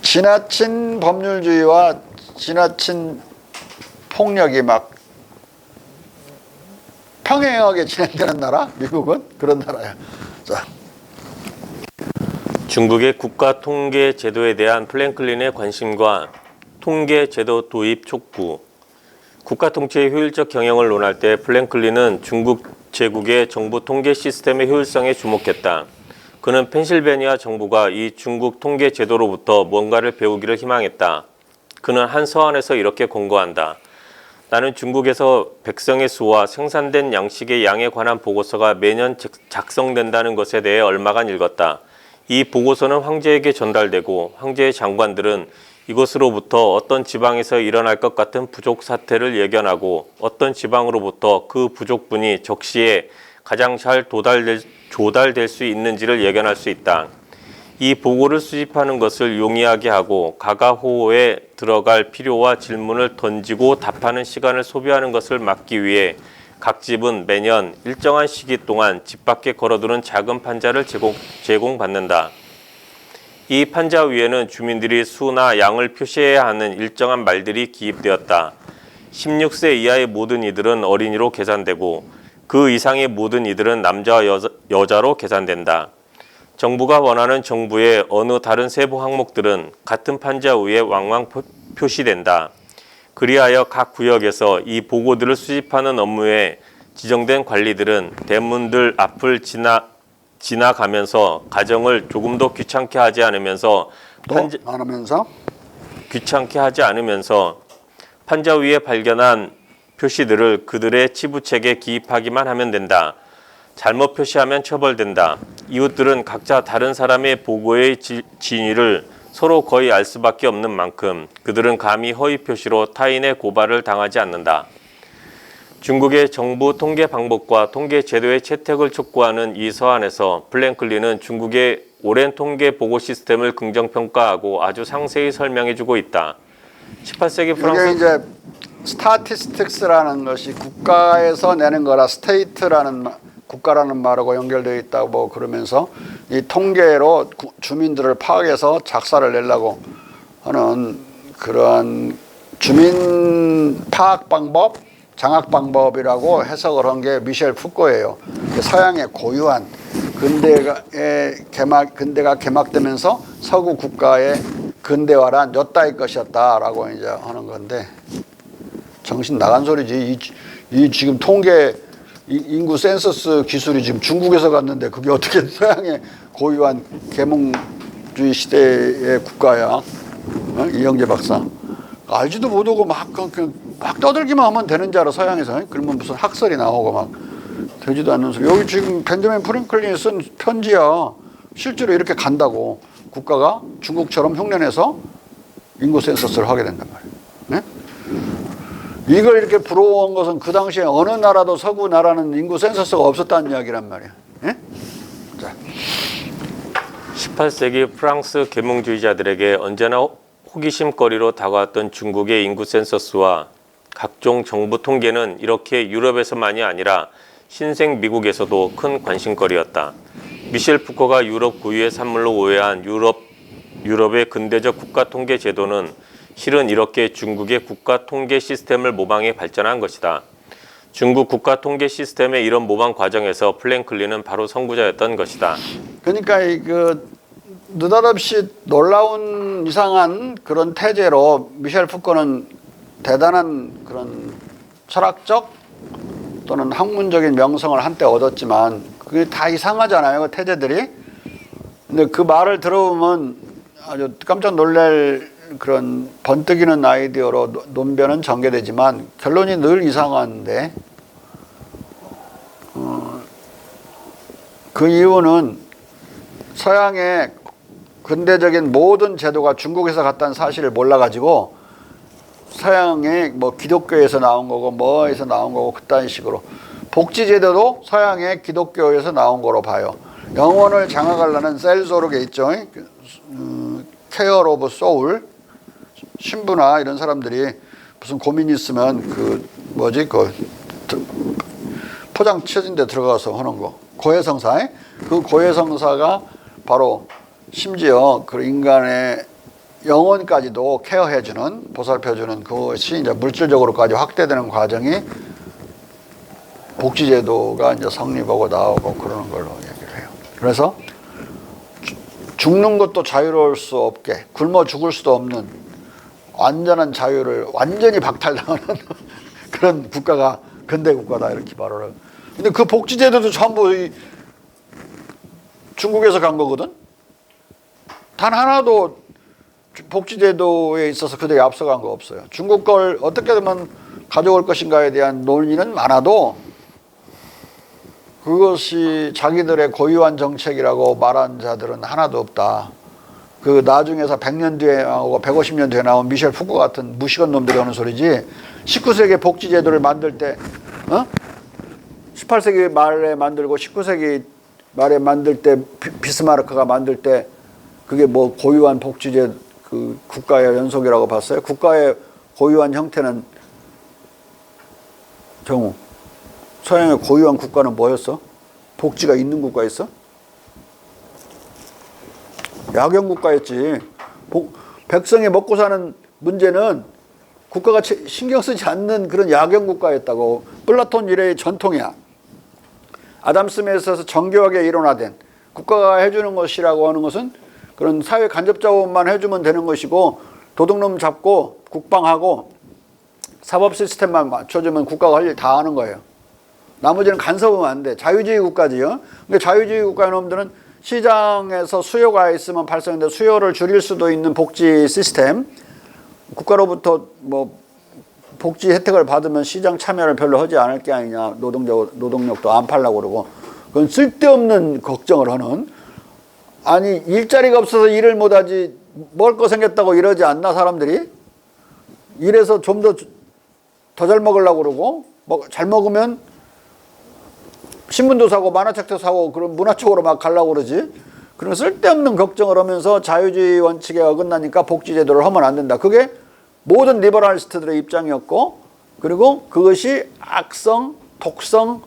B: 지나친 법률주의와 지나친 폭력이 막 평행하게 진행되는 나라? 미국은 그런 나라야. 자.
A: 중국의 국가 통계 제도에 대한 플랭클린의 관심과 통계 제도 도입 촉구. 국가 통치의 효율적 경영을 논할 때 플랭클린은 중국 제국의 정부 통계 시스템의 효율성에 주목했다. 그는 펜실베니아 정부가 이 중국 통계 제도로부터 뭔가를 배우기를 희망했다. 그는 한 서한에서 이렇게 권고한다. 나는 중국에서 백성의 수와 생산된 양식의 양에 관한 보고서가 매년 작성된다는 것에 대해 얼마간 읽었다. 이 보고서는 황제에게 전달되고 황제의 장관들은 이것으로부터 어떤 지방에서 일어날 것 같은 부족 사태를 예견하고 어떤 지방으로부터 그 부족분이 적시에 가장 잘 조달될 수 있는지를 예견할 수 있다. 이 보고를 수집하는 것을 용이하게 하고 가가호호에 들어갈 필요와 질문을 던지고 답하는 시간을 소비하는 것을 막기 위해 각 집은 매년 일정한 시기 동안 집 밖에 걸어두는 작은 판자를 제공받는다. 이 판자 위에는 주민들이 수나 양을 표시해야 하는 일정한 말들이 기입되었다. 16세 이하의 모든 이들은 어린이로 계산되고 그 이상의 모든 이들은 남자와 여자로 계산된다. 정부가 원하는 정부의 어느 다른 세부 항목들은 같은 판자 위에 왕왕 표시된다. 그리하여 각 구역에서 이 보고들을 수집하는 업무에 지정된 관리들은 대문들 앞을 지나가면서 가정을 조금도 귀찮게 하지 않으면서 판자 위에 발견한 표시들을 그들의 치부책에 기입하기만 하면 된다. 잘못 표시하면 처벌된다. 이웃들은 각자 다른 사람의 보고의 진위를 서로 거의 알 수밖에 없는 만큼 그들은 감히 허위 표시로 타인의 고발을 당하지 않는다. 중국의 정부 통계 방법과 통계 제도의 채택을 촉구하는 이 서한에서 플랭클린은 중국의 오랜 통계 보고 시스템을 긍정평가하고 아주 상세히 설명해주고 있다. 18세기 프랑스
B: 이게 이제 스타티스틱스라는 것이 국가에서 내는 거라 스테이트라는 국가라는 말하고 연결되어 있다고 그러면서 이 통계로 주민들을 파악해서 작사를 내려고 하는 그런 주민 파악 방법, 장악 방법이라고 해석을 한 게 미셸 푸코예요. 서양의 고유한 근대가 개막되면서 서구 국가의 근대화란 요따위 것이었다라고 이제 하는 건데 정신 나간 소리지. 이 지금 통계 인구 센서스 기술이 지금 중국에서 갔는데 그게 어떻게 서양의 고유한 계몽주의 시대의 국가야? 이영재 박사. 알지도 못하고 막 떠들기만 하면 되는 줄 알아 서양에서. 그러면 무슨 학설이 나오고 막 되지도 않는 소리. 여기 지금 벤저민 프랭클린이 쓴 편지야. 실제로 이렇게 간다고 국가가 중국처럼 흉내내서 인구 센서스를 하게 된단 말이에요. 네? 이걸 이렇게 부러워한 것은 그 당시에 어느 나라도 서구 나라는 인구 센서스가 없었다는 이야기란 말이에요. 네? 자.
A: 18세기 프랑스 계몽주의자들에게 언제나 호기심거리로 다가왔던 중국의 인구 센서스와 각종 정부 통계는 이렇게 유럽에서만이 아니라 신생 미국에서도 큰 관심거리였다. 미셸 푸코가 유럽 고유의 산물로 오해한 유럽의 근대적 국가 통계 제도는 실은 이렇게 중국의 국가 통계 시스템을 모방해 발전한 것이다. 중국 국가 통계 시스템의 이런 모방 과정에서 플랭클린은 바로 선구자였던 것이다.
B: 그러니까 느닷없이 놀라운 이상한 그런 태제로 미셸 푸코는 대단한 그런 철학적 또는 학문적인 명성을 한때 얻었지만 그게 다 이상하잖아요, 그 태제들이. 근데 그 말을 들어보면 아주 깜짝 놀랄 그런 번뜩이는 아이디어로 논변은 전개되지만 결론이 늘 이상한데 그 이유는 서양의 근대적인 모든 제도가 중국에서 갔다는 사실을 몰라가지고 서양의 뭐 기독교에서 나온 거고 뭐에서 나온 거고 그딴 식으로 복지제도도 서양의 기독교에서 나온 거로 봐요. 영혼을 장악하려는 셀소르게 있죠. 케어 오브 소울 신부나 이런 사람들이 무슨 고민이 있으면 그 포장 치어진 데 들어가서 하는 거 고해성사. 그 고해성사가 바로 심지어 그 인간의 영혼까지도 케어해주는 보살펴주는 그것이 이제 물질적으로까지 확대되는 과정이 복지제도가 이제 성립하고 나오고 그러는 걸로 얘기를 해요. 그래서 죽는 것도 자유로울 수 없게 굶어 죽을 수도 없는 완전한 자유를 완전히 박탈당하는 그런 국가가 근대 국가다 이렇게 말을 해요. 근데 그 복지제도도 전부 중국에서 간 거거든. 단 하나도 복지제도에 있어서 그들이 앞서간 거 없어요. 중국 걸 어떻게 하면 가져올 것인가에 대한 논의는 많아도 그것이 자기들의 고유한 정책이라고 말한 자들은 하나도 없다. 그 나중에서 100년 뒤에 나오고 150년 뒤에 나온 미셸 푸코 같은 무식한 놈들이 하는 소리지. 19세기 복지제도를 만들 때 18세기 말에 만들고 19세기 말에 만들 때 비스마르크가 만들 때 그게 뭐 고유한 복지제 그 국가의 연속이라고 봤어요. 국가의 고유한 형태는 정우 서양의 고유한 국가는 뭐였어? 복지가 있는 국가였어? 야경 국가였지. 백성이 먹고 사는 문제는 국가가 신경 쓰지 않는 그런 야경 국가였다고. 플라톤 이래의 전통이야. 아담 스미스에서 정교하게 일원화된 국가가 해주는 것이라고 하는 것은 그런 사회 간접 자원만 해주면 되는 것이고 도둑놈 잡고 국방하고 사법 시스템만 맞춰주면 국가가 할 일 다 하는 거예요. 나머지는 간섭하면 안 돼. 자유주의 국가지요. 근데 자유주의 국가의 놈들은 시장에서 수요가 있으면 발생하는데 수요를 줄일 수도 있는 복지 시스템, 국가로부터 뭐 복지 혜택을 받으면 시장 참여를 별로 하지 않을 게 아니냐. 노동력도 안 팔려고 그러고. 그건 쓸데없는 걱정을 하는. 아니 일자리가 없어서 일을 못하지 먹을 거 생겼다고 이러지 않나 사람들이? 이래서 좀 더 잘 먹으려고 그러고 잘 먹으면 신문도 사고 만화책도 사고 그런 문화 쪽으로 막 가려고 그러지. 그런 쓸데없는 걱정을 하면서 자유주의 원칙에 어긋나니까 복지제도를 하면 안 된다. 그게 모든 리버럴리스트들의 입장이었고 그리고 그것이 악성, 독성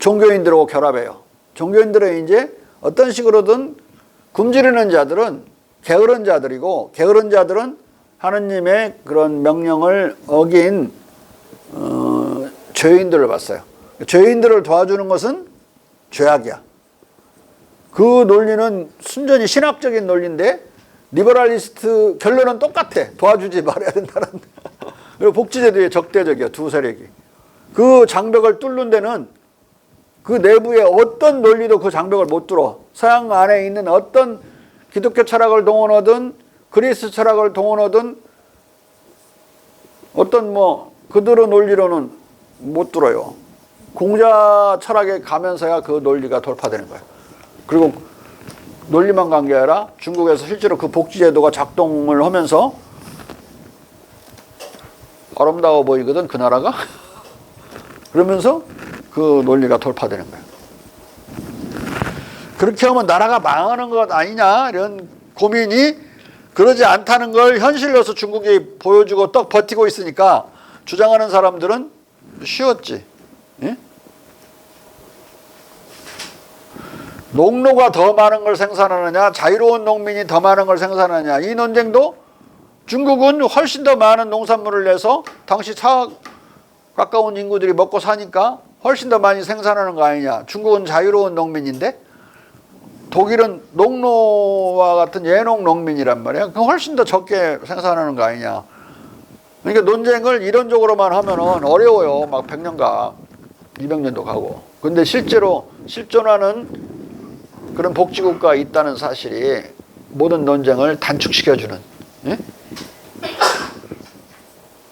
B: 종교인들하고 결합해요. 종교인들은 이제 어떤 식으로든 굶주리는 자들은 게으른 자들이고 게으른 자들은 하느님의 그런 명령을 어긴 죄인들을 봤어요. 죄인들을 도와주는 것은 죄악이야. 그 논리는 순전히 신학적인 논리인데 리버럴리스트 결론은 똑같아. 도와주지 말아야 된다는. 그리고 복지제도에 적대적이야. 두 세력이. 그 장벽을 뚫는 데는 그 내부에 어떤 논리도 그 장벽을 못 뚫어. 서양 안에 있는 어떤 기독교 철학을 동원하든 그리스 철학을 동원하든 어떤 뭐 그들의 논리로는 못 뚫어요. 공자 철학에 가면서야 그 논리가 돌파되는 거예요. 그리고 논리만 간 게 아니라 중국에서 실제로 그 복지제도가 작동을 하면서 아름다워 보이거든 그 나라가. 그러면서 그 논리가 돌파되는 거예요. 그렇게 하면 나라가 망하는 것 아니냐 이런 고민이 그러지 않다는 걸 현실로서 중국이 보여주고 떡 버티고 있으니까 주장하는 사람들은 쉬웠지. 예? 농노가 더 많은 걸 생산하느냐 자유로운 농민이 더 많은 걸 생산하느냐 이 논쟁도 중국은 훨씬 더 많은 농산물을 내서 당시 사학 가까운 인구들이 먹고 사니까 훨씬 더 많이 생산하는 거 아니냐. 중국은 자유로운 농민인데 독일은 농노와 같은 예농 농민이란 말이야. 그 훨씬 더 적게 생산하는 거 아니냐. 그러니까 논쟁을 이론적으로만 하면은 어려워요. 막 100년가 200년도 가고. 근데 실제로 실존하는 그런 복지국가가 있다는 사실이 모든 논쟁을 단축시켜주는. 예?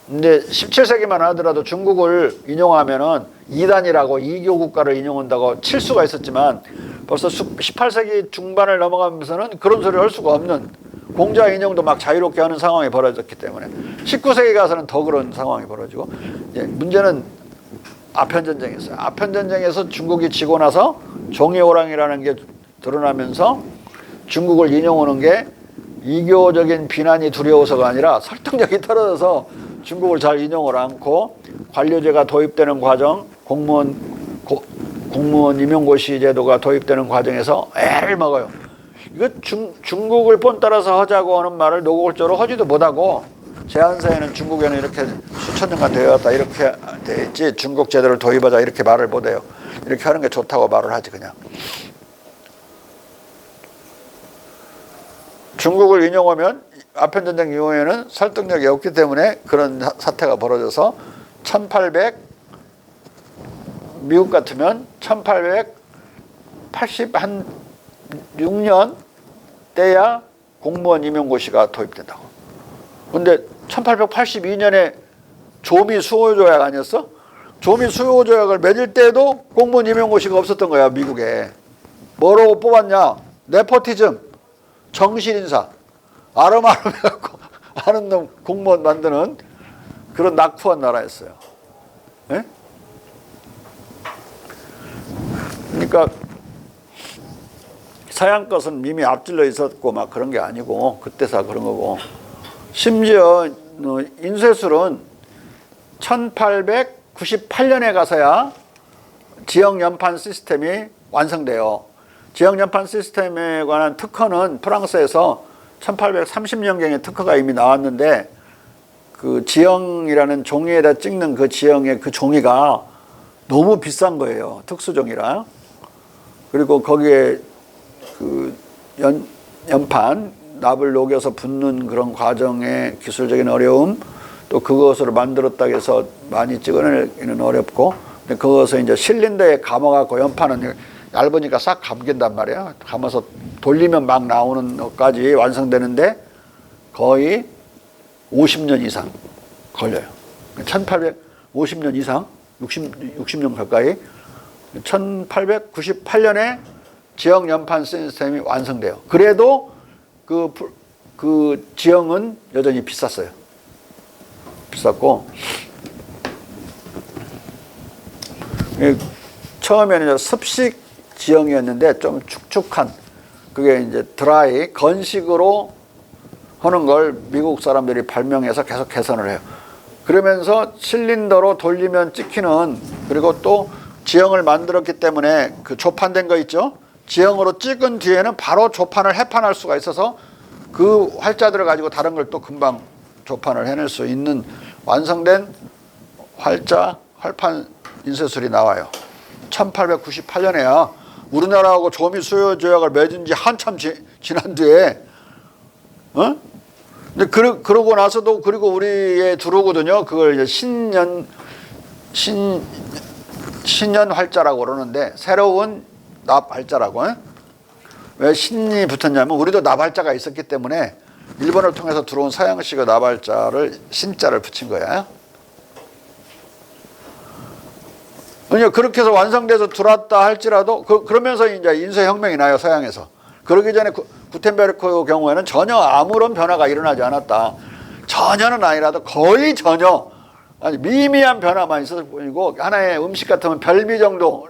B: 근데 17세기만 하더라도 중국을 인용하면은 이단이라고 이교 국가를 인용한다고 칠 수가 있었지만 벌써 18세기 중반을 넘어가면서는 그런 소리를 할 수가 없는 공자 인용도 막 자유롭게 하는 상황이 벌어졌기 때문에 19세기 가서는 더 그런 상황이 벌어지고 문제는 아편전쟁이었어요. 아편전쟁에서 중국이 지고 나서 종이호랑이라는 게 드러나면서 중국을 인용하는 게 이교적인 비난이 두려워서가 아니라 설득력이 떨어져서 중국을 잘 인용을 않고 관료제가 도입되는 과정, 공무원 임용고시 제도가 도입되는 과정에서 애를 먹어요. 이거 중국을 본따라서 하자고 하는 말을 노골적으로 하지도 못하고 제한사에는 중국에는 이렇게 수천 년간 되었다 이렇게 돼 있지 중국 제도를 도입하자 이렇게 말을 못해요. 이렇게 하는 게 좋다고 말을 하지 그냥. 중국을 인용하면 아편전쟁 이후에는 설득력이 없기 때문에 그런 사태가 벌어져서 미국 같으면 1886년 때야 공무원 임용고시가 도입된다고. 근데 1882년에 조미 수호조약 아니었어? 조미 수호조약을 맺을 때도 공무원 임용고시가 없었던 거야 미국에. 뭐라고 뽑았냐? 네포티즘, 정실인사, 아름아름 해갖고 아는 놈 공무원 만드는 그런 낙후한 나라였어요. 예? 그러니까 서양 것은 이미 앞질러 있었고 막 그런 게 아니고 그때서 그런 거고 심지어 인쇄술은 1898년에 가서야 지역 연판 시스템이 완성돼요. 지역 연판 시스템에 관한 특허는 프랑스에서 1830년경에 특허가 이미 나왔는데 그 지형이라는 종이에다 찍는 그 지형의 그 종이가 너무 비싼 거예요. 특수종이라. 그리고 거기에 그 연판 납을 녹여서 붓는 그런 과정의 기술적인 어려움 또 그것으로 만들었다고 해서 많이 찍어내기는 어렵고 근데 그것을 이제 실린더에 감아갖고 연판은 얇으니까 싹 감긴단 말이야. 감아서 돌리면 막 나오는 것까지 완성되는데 거의 50년 이상 걸려요. 1850년 이상, 60년 가까이 1898년에 지형 연판 시스템이 완성돼요. 그래도 그 지형은 여전히 비쌌어요. 비쌌고 처음에는 습식 지형이었는데 좀 축축한 그게 이제 드라이 건식으로 하는 걸 미국 사람들이 발명해서 계속 개선을 해요. 그러면서 실린더로 돌리면 찍히는 그리고 또 지형을 만들었기 때문에 그 조판된 거 있죠. 지형으로 찍은 뒤에는 바로 조판을 해판할 수가 있어서 그 활자들을 가지고 다른 걸 또 금방 조판을 해낼 수 있는 완성된 활판 인쇄술이 나와요. 1898년에야 우리나라하고 조미 수요 조약을 맺은 지 한참 지난 뒤에 근데 그러고 나서도 그리고 우리에 들어오거든요. 그걸 이제 신년 활자라고 그러는데 새로운 납 활자라고. 왜 신이 붙었냐면 우리도 납 활자가 있었기 때문에 일본을 통해서 들어온 서양식의 납 활자를 신자를 붙인 거야. 그러니까 그렇게 해서 완성돼서 들어왔다 할지라도 그러면서 이제 인쇄혁명이 나요 서양에서. 그러기 전에 구텐베르크 경우에는 전혀 아무런 변화가 일어나지 않았다. 전혀는 아니라도 거의 전혀 아니 미미한 변화만 있었을 뿐이고 하나의 음식 같으면 별미 정도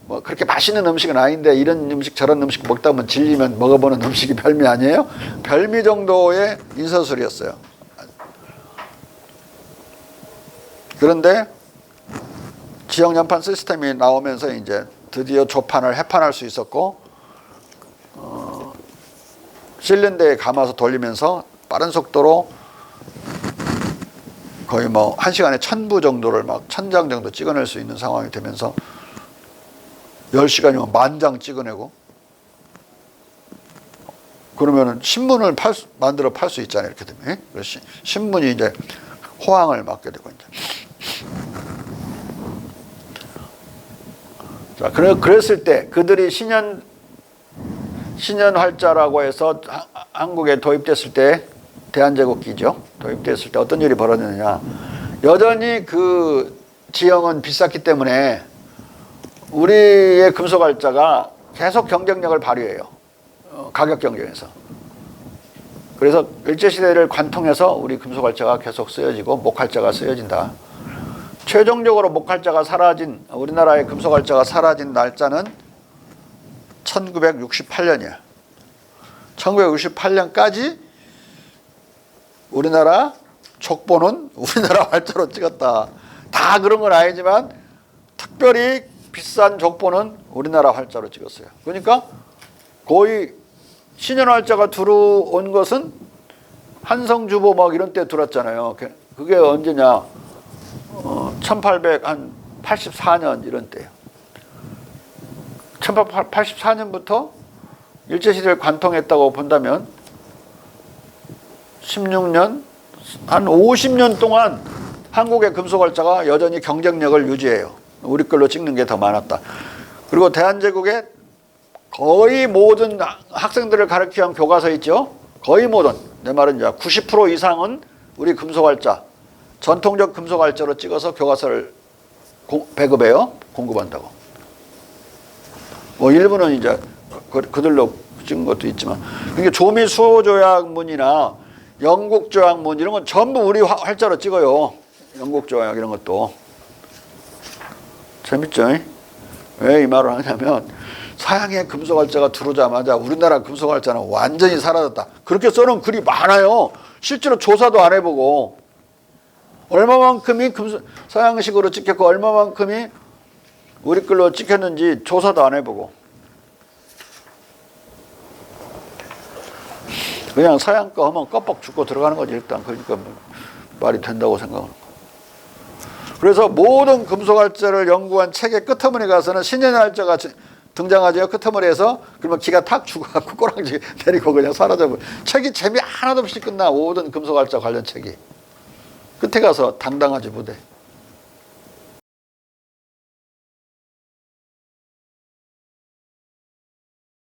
B: 뭐 그렇게 맛있는 음식은 아닌데 이런 음식 저런 음식 먹다 보면 질리면 먹어보는 음식이 별미 아니에요? 별미 정도의 인서술이었어요. 그런데 지역 연판 시스템이 나오면서 이제 드디어 조판을 해판할 수 있었고 실린더에 감아서 돌리면서 빠른 속도로 거의 뭐 1시간에 1000부 정도를 막 1000장 정도 찍어낼 수 있는 상황이 되면서 10시간이면 10,000장 찍어내고 그러면은 신문을 만들어 팔 수 있잖아요. 이렇게 되면. 그래서 신문이 이제 호황을 맞게 되고 이제. 자, 그랬을 때 그들이 신년활자라고 해서 한국에 도입됐을 때 대한제국기죠. 도입됐을 때 어떤 일이 벌어지느냐. 여전히 그 지형은 비쌌기 때문에 우리의 금속활자가 계속 경쟁력을 발휘해요. 가격 경쟁에서. 그래서 일제시대를 관통해서 우리 금속활자가 계속 쓰여지고 목활자가 쓰여진다. 최종적으로 목활자가 사라진 우리나라의 금속활자가 사라진 날짜는 1968년이야. 1968년까지 우리나라 족보는 우리나라 활자로 찍었다. 다 그런 건 아니지만 특별히 비싼 족보는 우리나라 활자로 찍었어요. 그러니까 거의 신현활자가 들어온 것은 한성주보 막 이런 때 들어왔잖아요. 그게 언제냐? 1884년 이런 때예요. 1884년부터 일제시대를 관통했다고 본다면 16년, 한 50년 동안 한국의 금속활자가 여전히 경쟁력을 유지해요. 우리 걸로 찍는 게 더 많았다. 그리고 대한제국의 거의 모든 학생들을 가르치기 위한 교과서 있죠. 거의 모든, 내 말은 이제 90% 이상은 우리 금속활자, 전통적 금속활자로 찍어서 교과서를 배급해요. 공급한다고. 뭐 일부는 이제 그들로 찍은 것도 있지만, 그러니까 조미 수호조약문이나 영국조약문 이런 건 전부 우리 활자로 찍어요. 영국조약 이런 것도. 재밌죠? 왜 이 말을 하냐면 서양의 금속활자가 들어오자마자 우리나라 금속활자는 완전히 사라졌다. 그렇게 써놓은 글이 많아요. 실제로 조사도 안 해보고 얼마만큼이 서양식으로 찍혔고 얼마만큼이 우리 걸로 찍혔는지 조사도 안 해보고 그냥 서양 거 하면 껍벅 죽고 들어가는 거지 일단. 그러니까 뭐 말이 된다고 생각하는 거. 그래서 모든 금속활자를 연구한 책의 끄트머리 가서는 신현활자가 등장하죠. 끄트머리에서. 그러면 기가 탁 죽어갖고 꼬랑지 내리고 그냥 사라져버려. 책이 재미 하나도 없이 끝나. 모든 금속활자 관련 책이. 끝에 가서 당당하지 못해.